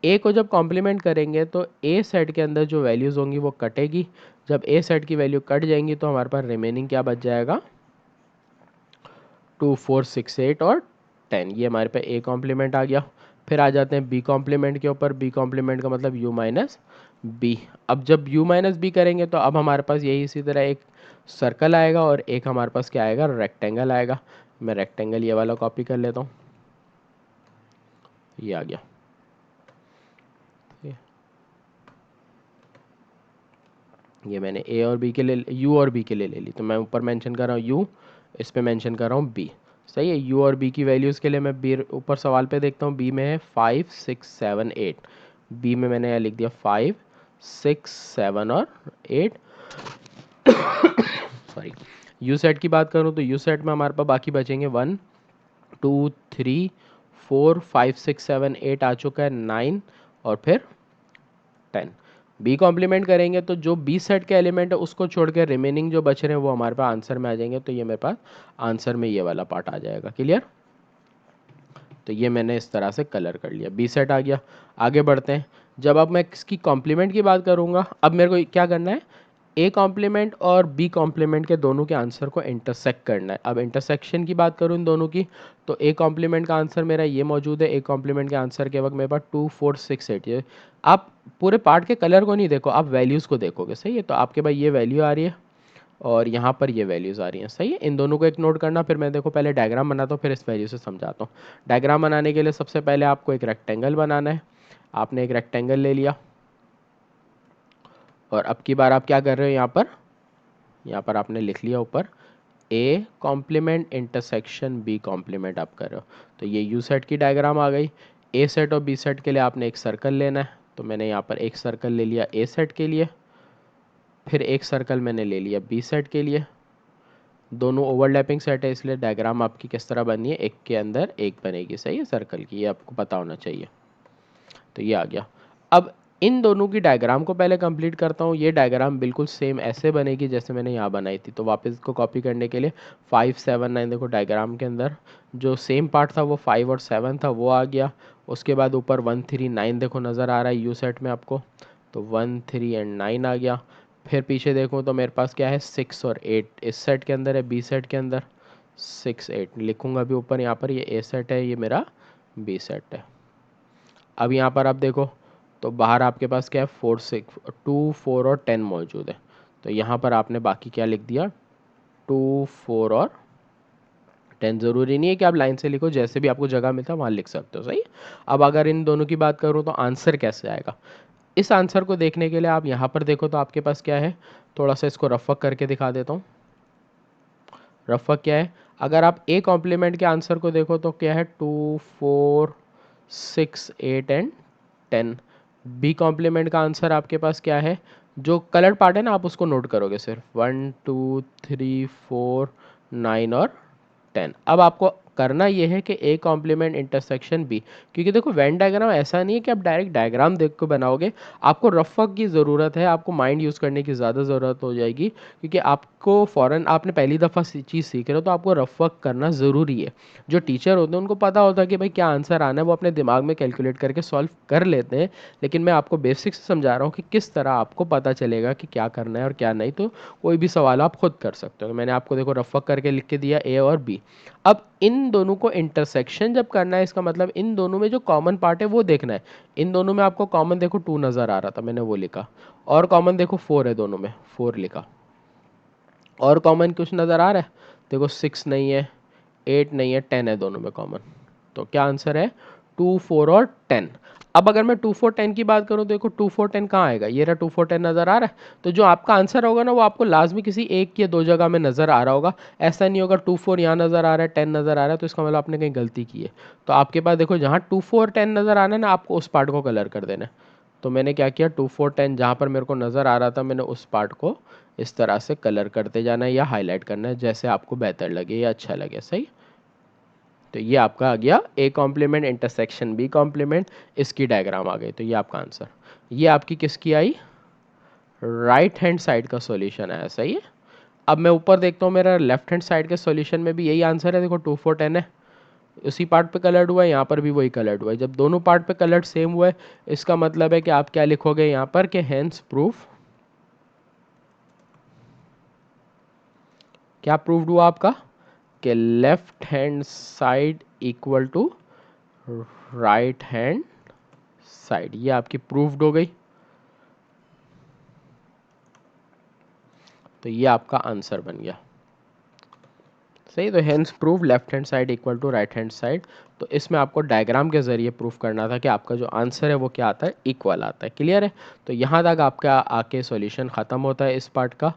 ए को जब कॉम्प्लीमेंट करेंगे तो ए सेट के अंदर जो वैल्यूज़ होंगी वो कटेगी। जब ए सेट की वैल्यू कट जाएंगी तो हमारे पास रिमेनिंग क्या बच जाएगा, 2 4 6 8 और 10। ये हमारे पे ए कॉम्प्लीमेंट आ गया। फिर आ जाते हैं बी कॉम्प्लीमेंट के ऊपर। बी कॉम्प्लीमेंट का मतलब यू माइनस बी। अब जब यू माइनस बी करेंगे तो अब हमारे पास यही इसी तरह एक सर्कल आएगा और एक हमारे पास क्या आएगा, रेक्टेंगल आएगा। मैं रेक्टेंगल ये वाला कॉपी कर लेता हूँ, ये आ गया। ये मैंने ए और बी के लिए, यू और बी के लिए ले ली। तो मैं ऊपर मेंशन कर रहा हूँ यू, इस पे मेंशन कर रहा हूँ बी। सही है। यू और बी की वैल्यूज़ के लिए मैं बी ऊपर सवाल पे देखता हूँ। बी में है 5 6 7 8। बी में मैंने यहाँ लिख दिया 5 6 7 और 8। सॉरी। यू सेट की बात करूँ तो यू सेट में हमारे पास बाकी बचेंगे 1 2 3 4 5 6 7 8 आ चुका है, 9 और फिर 10। बी कॉम्प्लीमेंट करेंगे तो जो बी सेट के एलिमेंट है उसको छोड़ के रिमेनिंग जो बच रहे हैं वो हमारे पास आंसर में आ जाएंगे। तो ये मेरे पास आंसर में ये वाला पार्ट आ जाएगा। क्लियर। तो ये मैंने इस तरह से कलर कर लिया, बी सेट आ गया। आगे बढ़ते हैं। जब अब मैं इसकी कॉम्प्लीमेंट की बात करूँगा, अब मेरे को क्या करना है, ए कॉम्प्लीमेंट और बी कॉम्प्लीमेंट के दोनों के आंसर को इंटरसेक्ट करना है। अब इंटरसेक्शन की बात करूँ इन दोनों की, तो ए कॉम्प्लीमेंट का आंसर मेरा ये मौजूद है। ए कॉम्प्लीमेंट के आंसर के वक्त मेरे पास 2 4 6 8। ये आप पूरे पार्ट के कलर को नहीं देखो, आप वैल्यूज़ को देखोगे। सही है। तो आपके पास ये वैल्यू आ रही है और यहाँ पर ये वैल्यूज़ आ रही हैं। सही है। इन दोनों को एक नोट करना। फिर मैं देखो पहले डायग्राम बनाता हूँ, फिर इस वैल्यू से समझाता हूँ। डायग्राम बनाने के लिए सबसे पहले आपको एक रेक्टेंगल बनाना है। आपने एक रेक्टेंगल ले लिया और अब की बार आप क्या कर रहे हो, यहाँ पर आपने लिख लिया ऊपर A complement intersection B complement आप कर रहे हो। तो ये यू सेट की डायग्राम आ गई। ए सेट और बी सेट के लिए आपने एक सर्कल लेना है। तो मैंने यहाँ पर एक सर्कल ले लिया ए सेट के लिए, फिर एक सर्कल मैंने ले लिया बी सेट के लिए। दोनों ओवरलैपिंग सेट है इसलिए डायग्राम आपकी किस तरह बनी है, एक के अंदर एक बनेगी। सही है। सर्कल की, ये आपको पता होना चाहिए। तो ये आ गया। अब इन दोनों की डायग्राम को पहले कंप्लीट करता हूँ। ये डायग्राम बिल्कुल सेम ऐसे बनेगी जैसे मैंने यहाँ बनाई थी। तो वापस इसको कॉपी करने के लिए 5 7 9, देखो डायग्राम के अंदर जो सेम पार्ट था वो 5 और 7 था, वो आ गया। उसके बाद ऊपर 1 3 9 देखो नज़र आ रहा है यू सेट में आपको। तो 1 3 एंड 9 आ गया। फिर पीछे देखूँ तो मेरे पास क्या है, 6 और 8 इस सेट के अंदर है, बी सेट के अंदर 6 8 लिखूँगा भी ऊपर। यहाँ पर ये ए सेट है, ये मेरा बी सेट है। अब यहाँ पर आप देखो तो बाहर आपके पास क्या है, 4 6 2 4 और 10 मौजूद है। तो यहाँ पर आपने बाकी क्या लिख दिया, 2 4 और 10। ज़रूरी नहीं है कि आप लाइन से लिखो, जैसे भी आपको जगह मिलता है वहाँ लिख सकते हो। सही। अब अगर इन दोनों की बात करूँ तो आंसर कैसे आएगा, इस आंसर को देखने के लिए आप यहाँ पर देखो तो आपके पास क्या है, थोड़ा सा इसको रफ वर्क करके दिखा देता हूँ। रफ वर्क क्या है, अगर आप ए कॉम्प्लीमेंट के आंसर को देखो तो क्या है, 2 4 6 8 एंड 10। बी कॉम्प्लीमेंट का आंसर आपके पास क्या है, जो कलर पार्ट है ना आप उसको नोट करोगे सिर्फ, 1 2 3 4 9 और 10। अब आपको करना ये है कि ए कॉम्प्लीमेंट इंटरसेक्शन बी, क्योंकि देखो वेन डायग्राम ऐसा नहीं है कि आप डायरेक्ट डायग्राम देख के बनाओगे, आपको रफ वर्क की ज़रूरत है, आपको माइंड यूज़ करने की ज़्यादा ज़रूरत हो जाएगी, क्योंकि आपको फ़ौरन आपने पहली दफ़ा चीज़ सीख रहे हो तो आपको रफ वर्क करना ज़रूरी है। जो टीचर होते हैं उनको पता होता है कि भाई क्या आंसर आना है, वो अपने दिमाग में कैलकुलेट करके सॉल्व कर लेते हैं, लेकिन मैं आपको बेसिक से समझा रहा हूँ कि किस तरह आपको पता चलेगा कि क्या करना है और क्या नहीं। तो कोई भी सवाल आप खुद कर सकते हो। मैंने आपको देखो रफ वर्क करके लिख के दिया ए और बी। अब इन दोनों को इंटरसेक्शन जब करना है, इसका मतलब इन दोनों में जो कॉमन पार्ट है वो देखना है। इन दोनों में आपको कॉमन देखो 2 नज़र आ रहा था, मैंने वो लिखा। और कॉमन देखो 4 है दोनों में, 4 लिखा। और कॉमन कुछ नज़र आ रहा है, देखो 6 नहीं है, 8 नहीं है, 10 है दोनों में कॉमन। तो क्या आंसर है, 2 4 और 10। अब अगर मैं 2 4 10 की बात करूं तो देखो 2 4 10 कहाँ आएगा, ये रहा 2 4 10 नजर आ रहा है। तो जो आपका आंसर होगा ना वो आपको लाजमी किसी एक या दो जगह में नजर आ रहा होगा। ऐसा नहीं होगा 2 4 यहाँ नजर आ रहा है 10 नजर आ रहा है तो इसका मतलब आपने कहीं गलती की है। तो आपके पास देखो जहाँ 2 4 10 नजर आना है ना आपको उस पार्ट को कलर कर देना है। तो मैंने क्या किया 2 4 10 जहाँ पर मेरे को नजर आ रहा था मैंने उस पार्ट को इस तरह से कलर करते जाना है या हाईलाइट करना है जैसे आपको बेहतर लगे या अच्छा लगे। सही। तो ये आपका आ गया A complement intersection B complement, इसकी डायग्राम आ गई। तो ये आपका आंसर, ये आपकी किसकी आई, राइट हैंड साइड का सॉल्यूशन आया। सही है। अब मैं ऊपर देखता हूँ मेरा लेफ्ट हैंड साइड के सॉल्यूशन में भी यही आंसर है। देखो 2 4 10 है, उसी पार्ट पे कलर्ड हुआ है, यहाँ पर भी वही कलर्ड हुआ है। जब दोनों पार्ट पे कलर्ड सेम हुआ है इसका मतलब है कि आप क्या लिखोगे यहाँ पर कि हेंस प्रूफ, क्या प्रूव्ड हुआ आपका कि left hand side equal to right hand side, ये आपकी प्रूव्ड हो गई। तो ये आपका आंसर बन गया। सही। तो hence prove left hand side equal to right hand side. तो इसमें आपको डायग्राम के जरिए प्रूफ करना था कि आपका जो आंसर है वो क्या आता है, इक्वल आता है। क्लियर है। तो यहाँ तक आपका आके सॉल्यूशन ख़त्म होता है इस पार्ट का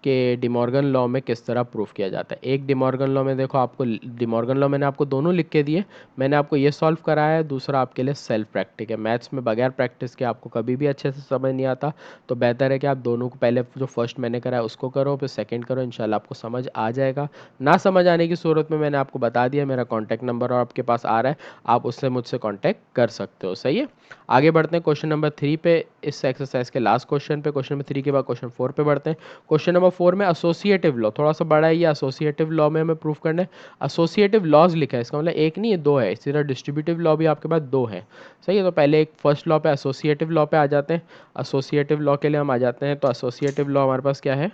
कि डिमॉर्गन लॉ में किस तरह प्रूफ किया जाता है। एक डिमॉर्गन लॉ में देखो आपको, डिमॉर्गन लॉ मैंने आपको दोनों लिख के दिए, मैंने आपको ये सॉल्व कराया है, दूसरा आपके लिए सेल्फ प्रैक्टिस है। मैथ्स में बगैर प्रैक्टिस के आपको कभी भी अच्छे से समझ नहीं आता, तो बेहतर है कि आप दोनों को पहले जो फर्स्ट मैंने कराया उसको करो फिर सेकंड करो, इंशाल्लाह आपको समझ आ जाएगा। ना समझ आने की सूरत में मैंने आपको बता दिया, मेरा कॉन्टैक्ट नंबर और आपके पास आ रहा है, आप उससे मुझसे कॉन्टैक्ट कर सकते हो। सही है। आगे बढ़ते हैं क्वेश्चन नंबर 3 पे, इस एक्सरसाइज के लास्ट क्वेश्चन पे। क्वेश्चन नंबर 3 के बाद क्वेश्चन 4 पे बढ़ते हैं। क्वेश्चन नंबर 4 में एसोसिएटिव लॉ, थोड़ा सा बड़ा है ये, एसोसिएटिव लॉ में हमें प्रूफ करना है। एसोसिएटिव लॉज लिखा है, इसका मतलब एक नहीं है दो है, इसी तरह डिस्ट्रीब्यूटिव लॉ भी आपके पास दो है। सही है। तो पहले एक फर्स्ट लॉ पे एसोसिएटिव लॉ पे आ जाते हैं। एसोसिएटिव लॉ के लिए हम आ जाते हैं। तो एसोसिएटिव लॉ हमारे पास क्या है,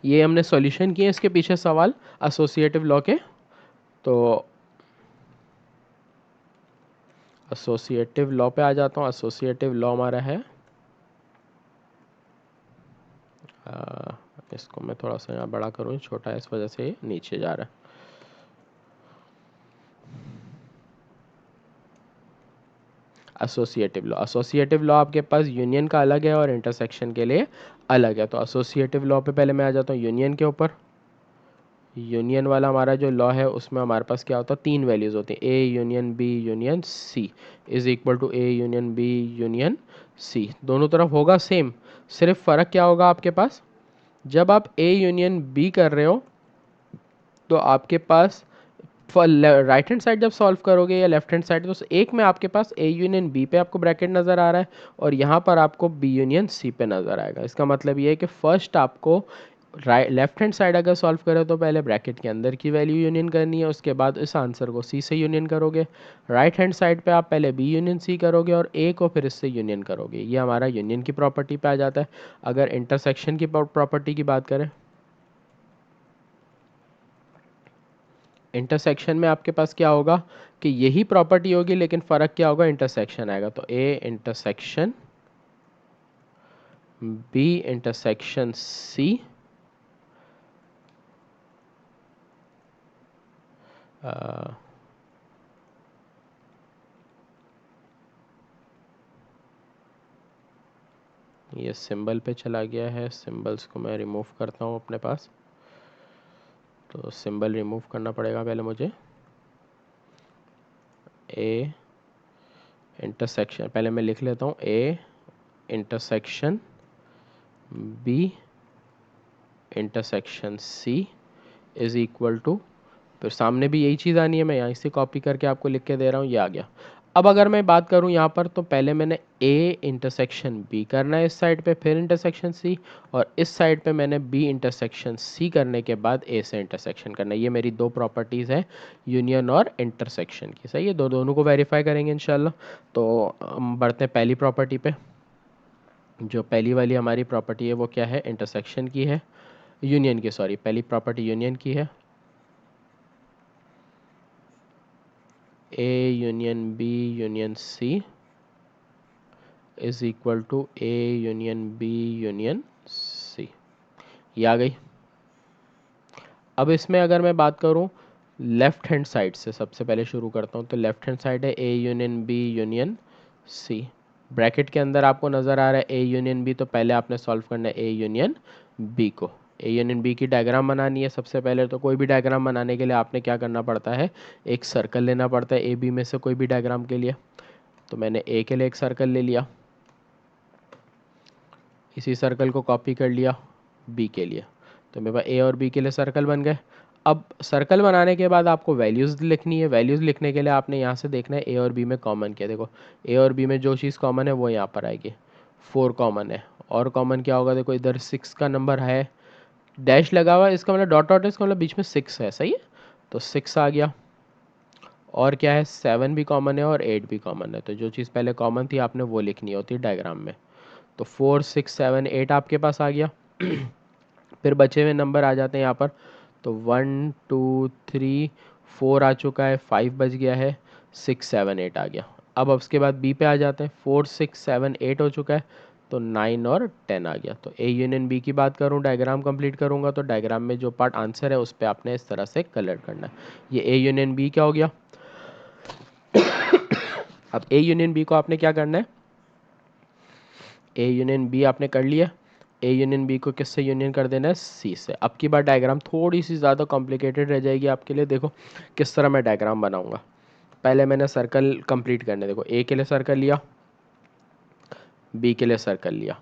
ये हमने सॉल्यूशन किए इसके पीछे सवाल एसोसिएटिव लॉ के। तो एसोसिएटिव लॉ पे आ जाता हूँ। एसोसिएटिव लॉ हमारा है, इसको मैं थोड़ा सा यहाँ बड़ा करूँ, छोटा है इस वजह से ये नीचे जा रहा है। एसोसिएटिव लॉ, एसोसिएटिव लॉ आपके पास यूनियन का अलग है और इंटरसेक्शन के लिए अलग है। तो एसोसिएटिव लॉ पे पहले मैं आ जाता हूँ यूनियन के ऊपर। यूनियन वाला हमारा जो लॉ है उसमें हमारे पास क्या होता है, तीन वैल्यूज होती हैं, A union B union C is equal to A union B union C. दोनों तरफ होगा सेम, सिर्फ फ़र्क क्या होगा आपके पास, जब आप ए यूनियन बी कर रहे हो तो आपके पास राइट हैंड साइड जब सॉल्व करोगे या लेफ्ट हैंड साइड, तो एक में आपके पास ए यूनियन बी पे आपको ब्रैकेट नज़र आ रहा है और यहाँ पर आपको बी यूनियन सी पे नज़र आएगा। इसका मतलब ये है कि फर्स्ट आपको राइट लेफ्ट हैंड साइड अगर सॉल्व करें तो पहले ब्रैकेट के अंदर की वैल्यू यूनियन करनी है, उसके बाद इस आंसर को सी से यूनियन करोगे। राइट हैंड साइड पे आप पहले बी यूनियन सी करोगे और ए को फिर इससे यूनियन करोगे। ये हमारा यूनियन की प्रॉपर्टी पे आ जाता है। अगर इंटरसेक्शन की प्रॉपर्टी की बात करें, इंटरसेक्शन में आपके पास क्या होगा कि यही प्रॉपर्टी होगी लेकिन फ़र्क क्या होगा, इंटरसेक्शन आएगा। तो A intersection B intersection C, ये सिंबल पे चला गया है, सिंबल्स को मैं रिमूव करता हूँ अपने पास। तो सिंबल रिमूव करना पड़ेगा पहले मुझे। ए इंटरसेक्शन, पहले मैं लिख लेता हूँ, A intersection B intersection C is equal to, फिर सामने भी यही चीज़ आनी है, मैं यहाँ से कॉपी करके आपको लिख के दे रहा हूँ, ये आ गया। अब अगर मैं बात करूँ यहाँ पर, तो पहले मैंने ए इंटरसेक्शन बी करना है इस साइड पे, फिर इंटरसेक्शन सी, और इस साइड पे मैंने बी इंटरसेक्शन सी करने के बाद ए से इंटरसेक्शन करना है। ये मेरी दो प्रॉपर्टीज़ हैं यूनियन और इंटरसेक्शन की। सही है। दोनों को वेरीफाई करेंगे इंशाल्लाह। तो हम बढ़ते हैं पहली प्रॉपर्टी पे। जो पहली वाली हमारी प्रॉपर्टी है वो क्या है, इंटरसेक्शन की है, यूनियन की, सॉरी, पहली प्रॉपर्टी यूनियन की है। A union B union C is equal to A union B union C, ये आ गई। अब इसमें अगर मैं बात करूं लेफ्ट हैंड साइड से सबसे पहले शुरू करता हूँ। तो लेफ्ट हैंड साइड है A union B union C. Bracket के अंदर आपको नज़र आ रहा है ए यूनियन बी, तो पहले आपने सॉल्व करना है ए यूनियन बी को। ए यूनियन बी की डायग्राम बनानी है सबसे पहले। तो कोई भी डायग्राम बनाने के लिए आपने क्या करना पड़ता है, एक सर्कल लेना पड़ता है ए बी में से कोई भी डायग्राम के लिए। तो मैंने ए के लिए एक सर्कल ले लिया, इसी सर्कल को कॉपी कर लिया बी के लिए। तो मेरे पास ए और बी के लिए सर्कल बन गए। अब सर्कल बनाने के बाद आपको वैल्यूज़ लिखनी है। वैल्यूज़ लिखने के लिए आपने यहाँ से देखना है ए और बी में कॉमन क्या। देखो ए और बी में जो चीज़ कॉमन है वो यहाँ पर आएगी, 4 कॉमन है। और कॉमन क्या होगा, देखो इधर 6 का नंबर है, डैश लगा हुआ है, इसका मतलब डॉट डॉट है, इसका मतलब बीच में 6 है, सही है। तो 6 आ गया। और क्या है, 7 भी कॉमन है और 8 भी कॉमन है। तो जो चीज़ पहले कॉमन थी आपने वो लिखनी होती है डायग्राम में। तो 4 6 7 8 आपके पास आ गया। फिर बचे हुए नंबर आ जाते हैं यहाँ पर। तो 1 2 3 4 आ चुका है, 5 बच गया है, 6 7 8 आ गया। अब उसके बाद बी पे आ जाते हैं। 4 6 7 8 हो चुका है, तो 9 और 10 आ गया। तो ए यूनियन बी की बात करूँ, डायग्राम कंप्लीट करूँगा तो डायग्राम में जो पार्ट आंसर है उस पर आपने इस तरह से कलर करना है। ये ए यूनियन बी क्या हो गया। अब ए यूनियन बी को आपने क्या करना है, ए यूनियन बी आपने कर लिया। ए यूनियन बी को किससे यूनियन कर देना है, सी से। अब की बार डायग्राम थोड़ी सी ज़्यादा कॉम्प्लिकेटेड रह जाएगी आपके लिए। देखो किस तरह मैं डायग्राम बनाऊंगा। पहले मैंने सर्कल कंप्लीट करने, देखो ए के लिए सर्कल लिया, बी के लिए सर्कल लिया,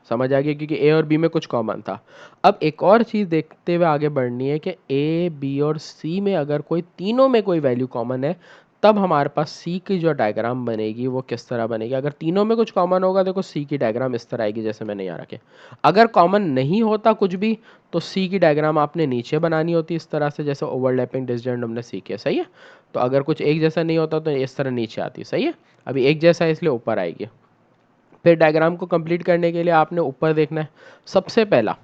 समझ आ गया, क्योंकि ए और बी में कुछ कॉमन था। अब एक और चीज़ देखते हुए आगे बढ़नी है कि ए बी और सी में अगर कोई तीनों में कोई वैल्यू कॉमन है, तब हमारे पास सी की जो डायग्राम बनेगी वो किस तरह बनेगी। अगर तीनों में कुछ कॉमन होगा, देखो सी की डायग्राम इस तरह आएगी जैसे मैंने यहाँ रखे। अगर कॉमन नहीं होता कुछ भी, तो सी की डायग्राम आपने नीचे बनानी होती इस तरह से, जैसे ओवरलैपिंग डिसजॉइंट हमने सीखे, सही है। तो अगर कुछ एक जैसा नहीं होता तो इस तरह नीचे आती, सही है। अभी एक जैसा है इसलिए ऊपर आएगी। फिर डायग्राम को कंप्लीट करने के लिए आपने ऊपर देखना है। सबसे पहला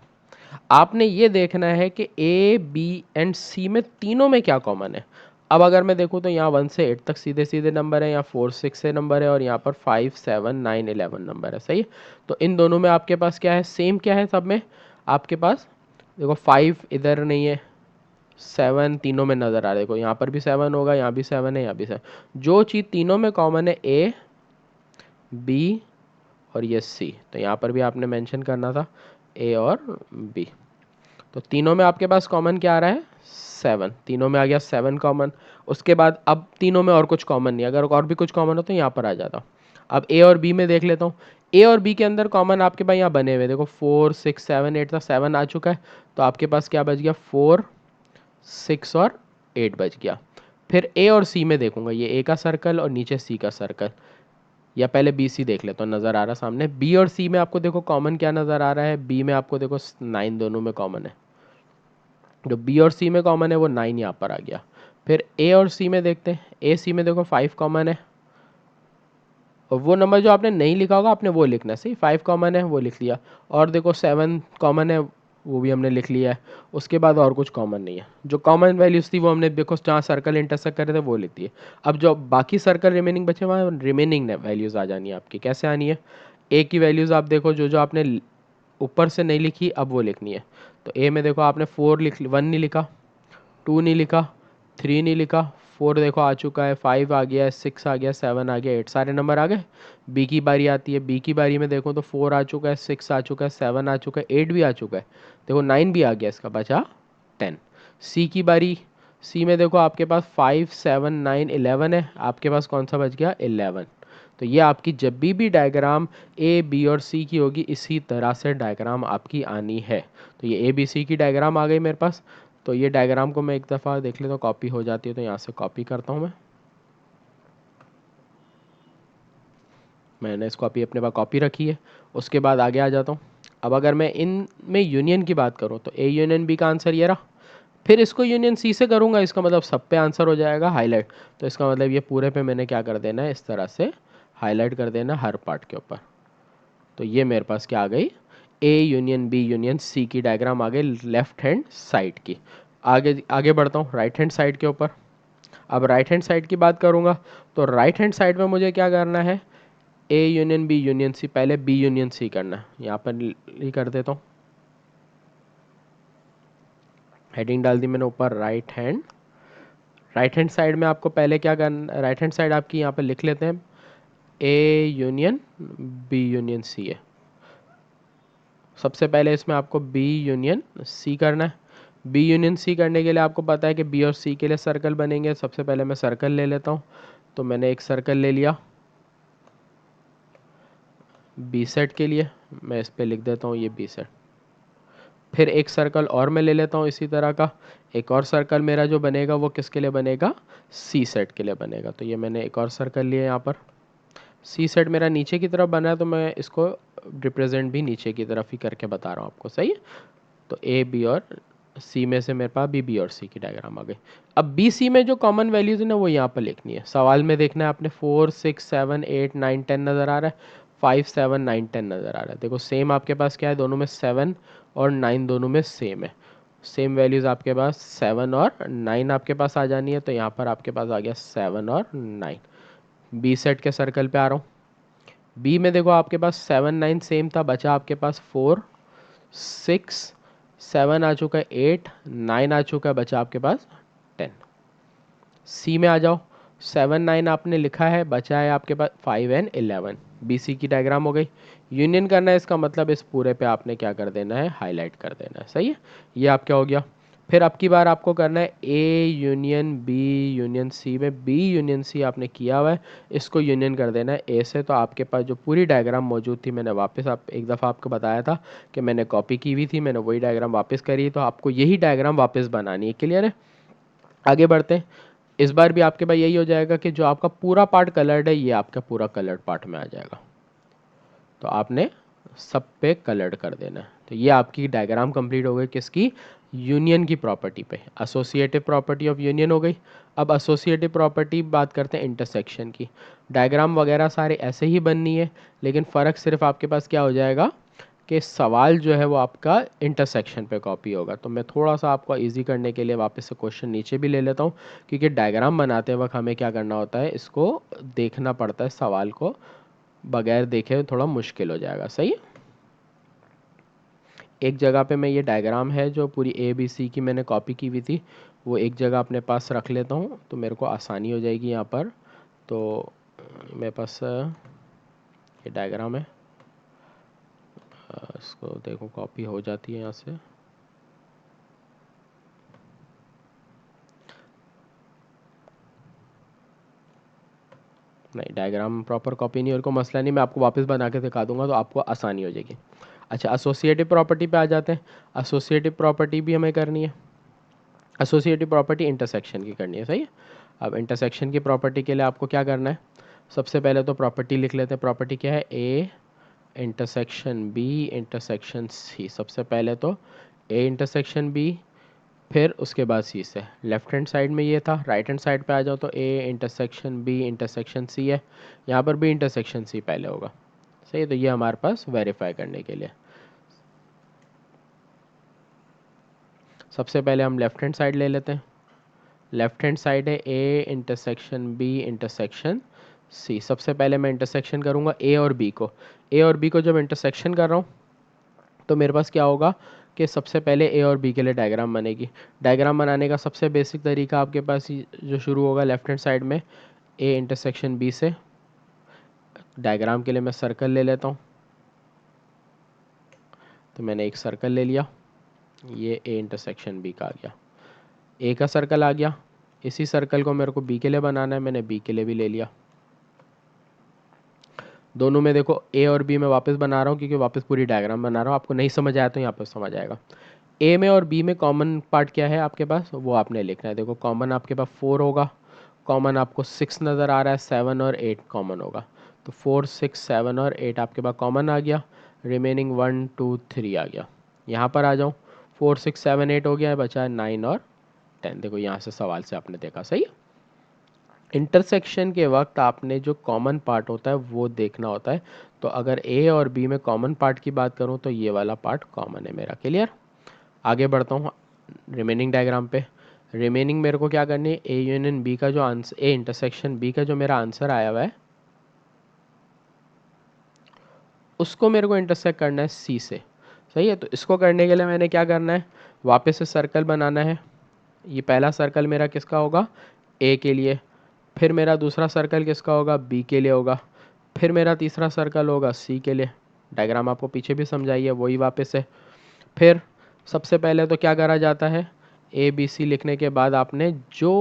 आपने ये देखना है कि ए बी एंड सी में तीनों में क्या कॉमन है। अब अगर मैं देखूँ तो यहाँ 1 से 8 तक सीधे सीधे नंबर है, यहाँ 4 6 से नंबर है, और यहाँ पर 5 7 9 11 नंबर है, सही है। तो इन दोनों में आपके पास क्या है, सेम क्या है सब में आपके पास। देखो 5 इधर नहीं है, 7 तीनों में नज़र आ रहा है। देखो यहाँ पर भी 7 होगा, यहाँ भी 7 है, यहाँ भी 7। जो चीज़ तीनों में कॉमन है, ए बी और ये सी, तो यहाँ पर भी आपने मेंशन करना था ए और बी। तो तीनों में आपके पास कॉमन क्या आ रहा है, 7। तीनों में आ गया 7 कॉमन। उसके बाद अब तीनों में और कुछ कॉमन नहीं, अगर और भी कुछ कॉमन हो तो यहाँ पर आ जाता। अब ए और बी में देख लेता हूँ। ए और बी के अंदर कॉमन आपके पास यहाँ बने हुए, देखो 4 6 7 8 था, 7 आ चुका है। तो आपके पास क्या बच गया, 4 6 और 8 बच गया। फिर ए और सी में देखूंगा, ये ए का सर्कल और नीचे सी का सर्कल। या पहले बी सी देख लेता हूँ, नज़र आ रहा सामने। बी और सी में आपको देखो कॉमन क्या नज़र आ रहा है, बी में आपको देखो 9 दोनों में कॉमन है। जो बी और सी में कॉमन है वो 9 यहाँ पर आ गया। फिर ए और सी में देखते हैं। ए सी में देखो 5 कॉमन है, और वो नंबर जो आपने नहीं लिखा होगा आपने वो लिखना है, सही। 5 कॉमन है वो लिख लिया। और देखो 7 कॉमन है, वो भी हमने लिख लिया है। उसके बाद और कुछ कॉमन नहीं है। जो कॉमन वैल्यूज थी वो हमने देखो जहाँ सर्कल इंटरसेक्ट कर रहे थे वो लिख दिए। अब जो बाकी सर्कल रिमेनिंग बचे वहाँ रिमेनिंग वैल्यूज़ आ जानी है आपकी। कैसे आनी है, ए की वैल्यूज़ आप देखो जो जो आपने ऊपर से नहीं लिखी अब वो लिखनी है। तो ए में देखो आपने 4 लिख 1 नहीं लिखा, 2 नहीं लिखा, 3 नहीं लिखा, 4 देखो आ चुका है, 5 आ गया है, 6 आ गया, 7 आ गया, 8 सारे नंबर आ गए। बी की बारी आती है। बी की बारी में देखो तो 4 आ चुका है, 6 आ चुका है, 7 आ चुका है, 8 भी आ चुका है, देखो 9 भी आ गया, इसका बचा 10। सी की बारी। सी में देखो आपके पास 5 7 9 11 है, आपके पास कौन सा बच गया, 11। तो ये आपकी जब भी डायग्राम ए बी और सी की होगी इसी तरह से डायग्राम आपकी आनी है। तो ये ए बी सी की डायग्राम आ गई मेरे पास। तो ये डायग्राम को मैं एक दफ़ा देख लेता हूँ, कॉपी हो जाती है तो यहाँ से कॉपी करता हूँ मैंने इसको कॉपी अपने पास कॉपी रखी है। उसके बाद आगे आ जाता हूँ। अब अगर मैं इन में यूनियन की बात करूँ तो ए यूनियन बी का आंसर ये रहा। फिर इसको यूनियन सी से करूँगा, इसका मतलब सब पे आंसर हो जाएगा हाईलाइट। तो इसका मतलब ये पूरे पे मैंने क्या कर देना है, इस तरह से हाईलाइट कर देना हर पार्ट के ऊपर। तो ये मेरे पास क्या आ गई, A union B union C की डायग्राम आ गई लेफ्ट हैंड साइड की। आगे आगे बढ़ता हूँ राइट हैंड साइड के ऊपर। अब राइट हैंड साइड की बात करूँगा तो राइट हैंड साइड में मुझे क्या करना है, A union B union C, पहले बी यूनियन सी करना है। यहाँ पर ही कर देता हूँ, हेडिंग डाल दी मैंने ऊपर right hand right hand side में आपको पहले क्या करना, राइट हैंड साइड आपकी यहाँ पे लिख लेते हैं A union B union C है। सबसे पहले इसमें आपको बी यूनियन सी करना है। बी यूनियन सी करने के लिए आपको पता है कि बी और सी के लिए सर्कल बनेंगे। सबसे पहले मैं सर्कल ले लेता हूँ, तो मैंने एक सर्कल ले लिया बी सेट के लिए, मैं इस पे लिख देता हूँ ये बी सेट। फिर एक सर्कल और मैं ले लेता हूँ इसी तरह का, एक और सर्कल मेरा जो बनेगा वो किसके लिए बनेगा, सी सेट के लिए बनेगा। तो ये मैंने एक और सर्कल लिया यहाँ पर। सी सेट मेरा नीचे की तरफ बना है, तो मैं इसको रिप्रेजेंट भी नीचे की तरफ ही करके बता रहा हूँ आपको, सही है। तो ए बी और सी में से मेरे पास बी और सी की डायग्राम आ गई। अब बी सी में जो कॉमन वैल्यूज है ना वो यहाँ पर लिखनी है। सवाल में देखना है आपने 4 6 7 8 9 10 नज़र आ रहा है, 5 7 9 10 नज़र आ रहा है। देखो सेम आपके पास क्या है, दोनों में 7 और 9 दोनों में सेम है। सेम वैल्यूज़ आपके पास 7 और 9 आपके पास आ जानी है। तो यहाँ पर आपके पास आ गया 7 और 9। बी सेट के सर्कल पे आ रहा हूँ। बी में देखो आपके पास 7 9 सेम था, बचा आपके पास 4 6 7 आ चुका है, 8 9 आ चुका है, बचा आपके पास 10। सी में आ जाओ, 7 9 आपने लिखा है, बचा है आपके पास 5 एंड 11। बी सी की डायग्राम हो गई। यूनियन करना है, इसका मतलब इस पूरे पे आपने क्या कर देना है, हाईलाइट कर देना है, सही है। ये आप क्या हो गया। फिर अब की बार आपको करना है A union B union C में बी यूनियन सी आपने किया हुआ है, इसको यूनियन कर देना है ए से। तो आपके पास जो पूरी डायग्राम मौजूद थी, मैंने वापस आप एक दफ़ा आपको बताया था कि मैंने कॉपी की हुई थी, मैंने वही डायग्राम वापस करी, तो आपको यही डायग्राम वापस बनानी है। क्लियर है। आगे बढ़ते हैं। इस बार भी आपके पास यही हो जाएगा कि जो आपका पूरा पार्ट कलर्ड है ये आपका पूरा कलर्ड पार्ट में आ जाएगा। तो आपने सब पे कलर्ड कर देना है। तो ये आपकी डायग्राम कंप्लीट हो गई किसकी, यूनियन की प्रॉपर्टी पे। एसोसिएटिव प्रॉपर्टी ऑफ यूनियन हो गई। अब एसोसिएटिव प्रॉपर्टी बात करते हैं इंटरसेक्शन की। डायग्राम वगैरह सारे ऐसे ही बननी है, लेकिन फ़र्क सिर्फ आपके पास क्या हो जाएगा कि सवाल जो है वो आपका इंटरसेक्शन पे कॉपी होगा। तो मैं थोड़ा सा आपको इजी करने के लिए वापस से क्वेश्चन नीचे भी ले लेता हूँ, क्योंकि डायग्राम बनाते वक्त हमें क्या करना होता है, इसको देखना पड़ता है, सवाल को बगैर देखे थोड़ा मुश्किल हो जाएगा, सही है। एक जगह पे मैं ये डायग्राम है जो पूरी ए बी सी की मैंने कॉपी की हुई थी, वो एक जगह अपने पास रख लेता हूँ, तो मेरे को आसानी हो जाएगी यहाँ पर। तो मेरे पास ये डायग्राम है, इसको देखो कॉपी हो जाती है यहाँ से। नहीं, डायग्राम प्रॉपर कॉपी नहीं, और को मसला नहीं, मैं आपको वापस बना के दिखा दूंगा तो आपको आसानी हो जाएगी। अच्छा, एसोसिएटिव प्रॉपर्टी पे आ जाते हैं। एसोसिएटिव प्रॉपर्टी भी हमें करनी है। एसोसिएटिव प्रॉपर्टी इंटरसेक्शन की करनी है, सही है। अब इंटरसेक्शन की प्रॉपर्टी के लिए आपको क्या करना है, सबसे पहले तो प्रॉपर्टी लिख लेते हैं। प्रॉपर्टी क्या है, A intersection B intersection C. सबसे पहले तो ए इंटरसेक्शन बी, फिर उसके बाद सी से। लेफ्ट हैंड साइड में ये था, राइट हैंड साइड पे आ जाओ तो A intersection B intersection C है। यहाँ पर भी इंटरसेक्शन सी पहले होगा, सही है। तो ये हमारे पास वेरीफाई करने के लिए सबसे पहले हम लेफ्ट हैंड साइड ले लेते हैं। लेफ्ट हैंड साइड है A intersection B intersection C. सबसे पहले मैं इंटरसेक्शन करूँगा ए और बी को। ए और बी को जब इंटरसेक्शन कर रहा हूँ तो मेरे पास क्या होगा कि सबसे पहले ए और बी के लिए डायग्राम बनेगी। डायग्राम बनाने का सबसे बेसिक तरीका आपके पास जो शुरू होगा लेफ्ट हैंड साइड में ए इंटरसेक्शन बी से। डायग्राम के लिए मैं सर्कल ले लेता हूँ, तो मैंने एक सर्कल ले लिया, ये ए इंटरसेक्शन बी का आ गया। ए का सर्कल आ गया, इसी सर्कल को मेरे को बी के लिए बनाना है, मैंने बी के लिए भी ले लिया। दोनों में देखो ए और बी में वापस बना रहा हूँ, क्योंकि वापस पूरी डायग्राम बना रहा हूँ। आपको नहीं समझ आया तो यहाँ पर समझ आएगा। ए में और बी में कॉमन पार्ट क्या है आपके पास, वो आपने लिखना है। देखो कॉमन आपके पास 4 होगा, कॉमन आपको 6 नज़र आ रहा है, 7 और 8 कॉमन होगा। तो 4 6 7 और 8 आपके पास कॉमन आ गया। रिमेनिंग 1 2 3 आ गया। यहाँ पर आ जाऊँ, 4 6 7 8 हो गया है, बचा है 9 और 10। देखो यहाँ से सवाल से आपने देखा, सही है। इंटरसेक्शन के वक्त आपने जो कॉमन पार्ट होता है वो देखना होता है। तो अगर ए और बी में कॉमन पार्ट की बात करूँ तो ये वाला पार्ट कॉमन है मेरा। क्लियर। आगे बढ़ता हूँ रिमेनिंग डायग्राम पे। रिमेनिंग मेरे को क्या करनी है, ए यूनियन बी का जो आंसर, ए इंटरसेक्शन बी का जो मेरा आंसर आया हुआ है उसको मेरे को इंटरसेक्ट करना है सी से, सही है। तो इसको करने के लिए मैंने क्या करना है, वापस से सर्कल बनाना है। ये पहला सर्कल मेरा किसका होगा, ए के लिए, फिर मेरा दूसरा सर्कल किसका होगा, बी के लिए होगा, फिर मेरा तीसरा सर्कल होगा सी के लिए। डायग्राम आपको पीछे भी समझाइए वही वापस से। फिर सबसे पहले तो क्या करा जाता है, ए बी सी लिखने के बाद आपने जो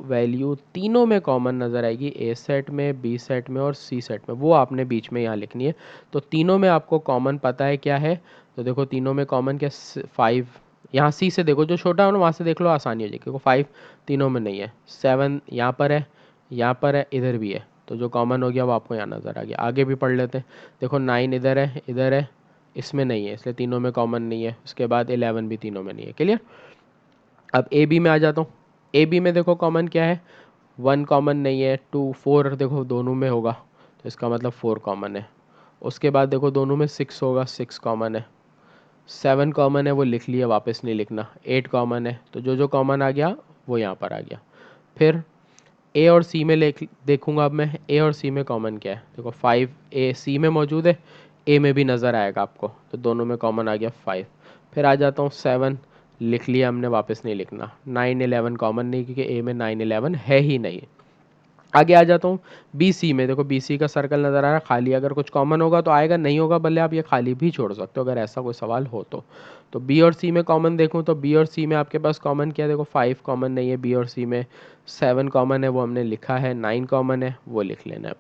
वैल्यू तीनों में कॉमन नज़र आएगी, ए सेट में, बी सेट में और सी सेट में, वो आपने बीच में यहाँ लिखनी है। तो तीनों में आपको कॉमन पता है क्या है, तो देखो तीनों में कॉमन क्या, 5, यहाँ सी से देखो जो छोटा है ना वहाँ से देख लो आसानी हो जाएगी, क्योंकि 5 तीनों में नहीं है, 7 यहाँ पर है, यहाँ पर है, इधर भी है, तो जो कॉमन हो गया वो आपको यहाँ नज़र आ गया। आगे भी पढ़ लेते हैं, देखो 9 इधर है, इधर है, इसमें नहीं है, इसलिए तीनों में कॉमन नहीं है। उसके बाद 11 भी तीनों में नहीं है। क्लियर। अब ए बी में आ जाता हूँ। ए बी में देखो कॉमन क्या है, 1 कॉमन नहीं है, 2 4 देखो दोनों में होगा, तो इसका मतलब 4 कॉमन है। उसके बाद देखो दोनों में 6 होगा, 6 कॉमन है। 7 कॉमन है, वो लिख लिया, वापस नहीं लिखना। 8 कॉमन है, तो जो जो कॉमन आ गया वो यहाँ पर आ गया। फिर ए और सी में देखूंगा अब मैं, ए और सी में कॉमन क्या है, देखो 5 ए सी में मौजूद है, ए में भी नज़र आएगा आपको, तो दोनों में कॉमन आ गया 5। फिर आ जाता हूँ 7, लिख लिया हमने, वापस नहीं लिखना। 9 11 कॉमन नहीं, क्योंकि ए में 9 11 है ही नहीं। आगे आ जाता हूँ बी सी में, देखो बी सी का सर्कल नज़र आ रहा है खाली, अगर कुछ कॉमन होगा तो आएगा, नहीं होगा भले आप ये खाली भी छोड़ सकते हो अगर ऐसा कोई सवाल हो तो बी और सी में कॉमन देखूँ तो बी और सी में आपके पास कॉमन क्या है, देखो 5 कॉमन नहीं है बी और सी में, 7 कॉमन है वो हमने लिखा है, 9 कॉमन है वो लिख लेना है।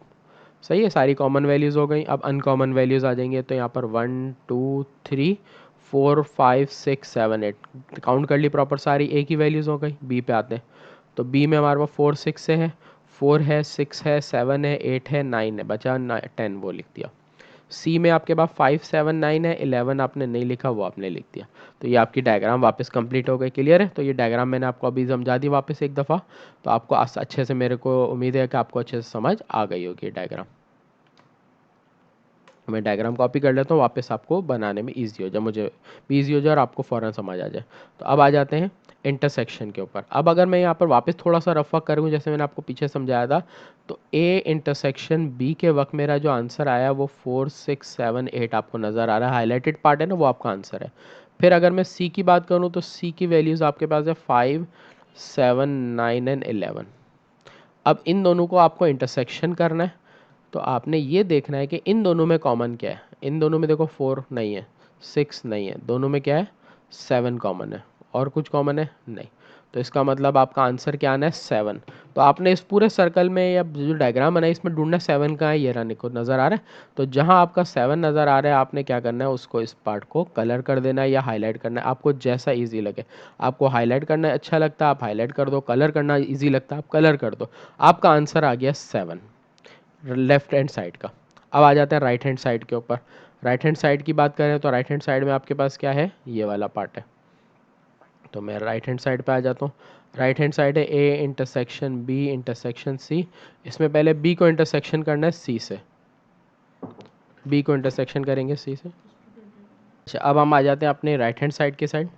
सही है, सारी कॉमन वैल्यूज़ हो गई। अब अनकॉमन वैल्यूज़ आ जाएंगे, तो यहाँ पर 1 2 3 4 5 6 7 8 काउंट कर ली प्रॉपर, सारी ए की वैल्यूज़ हो गई। बी पे आते हैं, तो बी में हमारे पास 4 6 से है, 4 है, 6 है, 7 है, 8 है, 9 है, बचा 10, वो लिख दिया। सी में आपके पास 5 7 9 है, 11 आपने नहीं लिखा, वो आपने लिख दिया। तो ये आपकी डायग्राम वापस कंप्लीट हो गई। क्लियर है। तो ये डायग्राम मैंने आपको अभी समझा दी वापस एक दफ़ा, तो आपको अच्छे से, मेरे को उम्मीद है कि आपको अच्छे से समझ आ गई होगी डायग्राम। मैं डायग्राम कॉपी कर लेता हूँ, वापस आपको बनाने में ईजी हो जाए, मुझे भी ईजी हो जाए और आपको फ़ौरन समझ आ जाए। तो अब आ जाते हैं इंटरसेक्शन के ऊपर। अब अगर मैं यहाँ पर वापस थोड़ा सा रफ वर्क करूँ, जैसे मैंने आपको पीछे समझाया था, तो ए इंटरसेक्शन बी के वक्त मेरा जो आंसर आया वो 4 6 7 8 आपको नज़र आ रहा है, हाईलाइटेड पार्ट है ना, वो आपका आंसर है। फिर अगर मैं सी की बात करूँ तो सी की वैल्यूज़ आपके पास है 5 7 9 एंड 11। अब इन दोनों को आपको इंटरसेक्शन करना है, तो आपने ये देखना है कि इन दोनों में कॉमन क्या है। इन दोनों में देखो 4 नहीं है, 6 नहीं है, दोनों में क्या है, 7 कॉमन है, और कुछ कॉमन है नहीं। तो इसका मतलब आपका आंसर क्या आना है, 7। तो आपने इस पूरे सर्कल में या जो डायग्राम बनाई इसमें ढूंढना 7 का है, ये रहा को नज़र आ रहा है। तो जहाँ आपका 7 नज़र आ रहा है आपने क्या करना है, उसको इस पार्ट को कलर कर देना है या हाईलाइट करना है, आपको जैसा ईजी लगे। आपको हाईलाइट करना अच्छा लगता है आप हाईलाइट कर दो, कलर करना ईजी लगता है आप कलर कर दो। आपका आंसर आ गया 7 लेफ्ट हैंड साइड का। अब आ जाते हैं राइट हैंड साइड के ऊपर। राइट हैंड साइड की बात करें तो राइट हैंड साइड में आपके पास क्या है, ये वाला पार्ट है। तो मैं राइट हैंड साइड पे आ जाता हूँ। राइट हैंड साइड है A intersection B intersection C. इसमें पहले बी को इंटरसेक्शन करना है सी से, बी को इंटरसेक्शन करेंगे सी से। अच्छा, अब हम आ जाते हैं अपने राइट हैंड साइड की साइड।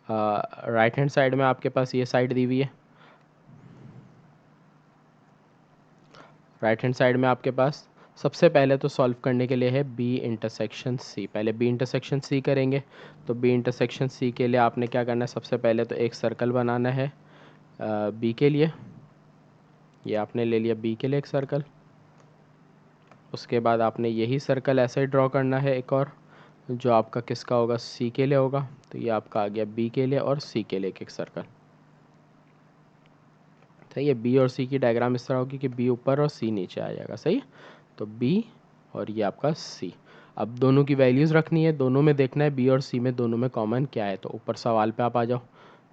राइट हैंड साइड में आपके पास ये साइड दी हुई है। राइट हैंड साइड में आपके पास सबसे पहले तो सॉल्व करने के लिए है बी इंटरसेक्शन सी। पहले बी इंटरसेक्शन सी करेंगे। तो बी इंटरसेक्शन सी के लिए आपने क्या करना है, सबसे पहले तो एक सर्कल बनाना है बी के लिए। ये आपने ले लिया बी के लिए एक सर्कल। उसके बाद आपने यही सर्कल ऐसे ड्रॉ करना है एक और, जो आपका किसका होगा, सी के लिए होगा। तो ये आपका आ गया बी के लिए और सी के लिए एक सर्कल। सही है, बी और सी की डायग्राम इस तरह होगी कि बी ऊपर और सी नीचे आ जाएगा। सही है, तो बी और ये आपका सी। अब दोनों की वैल्यूज़ रखनी है, दोनों में देखना है बी और सी में दोनों में कॉमन क्या है। तो ऊपर सवाल पे आप आ जाओ,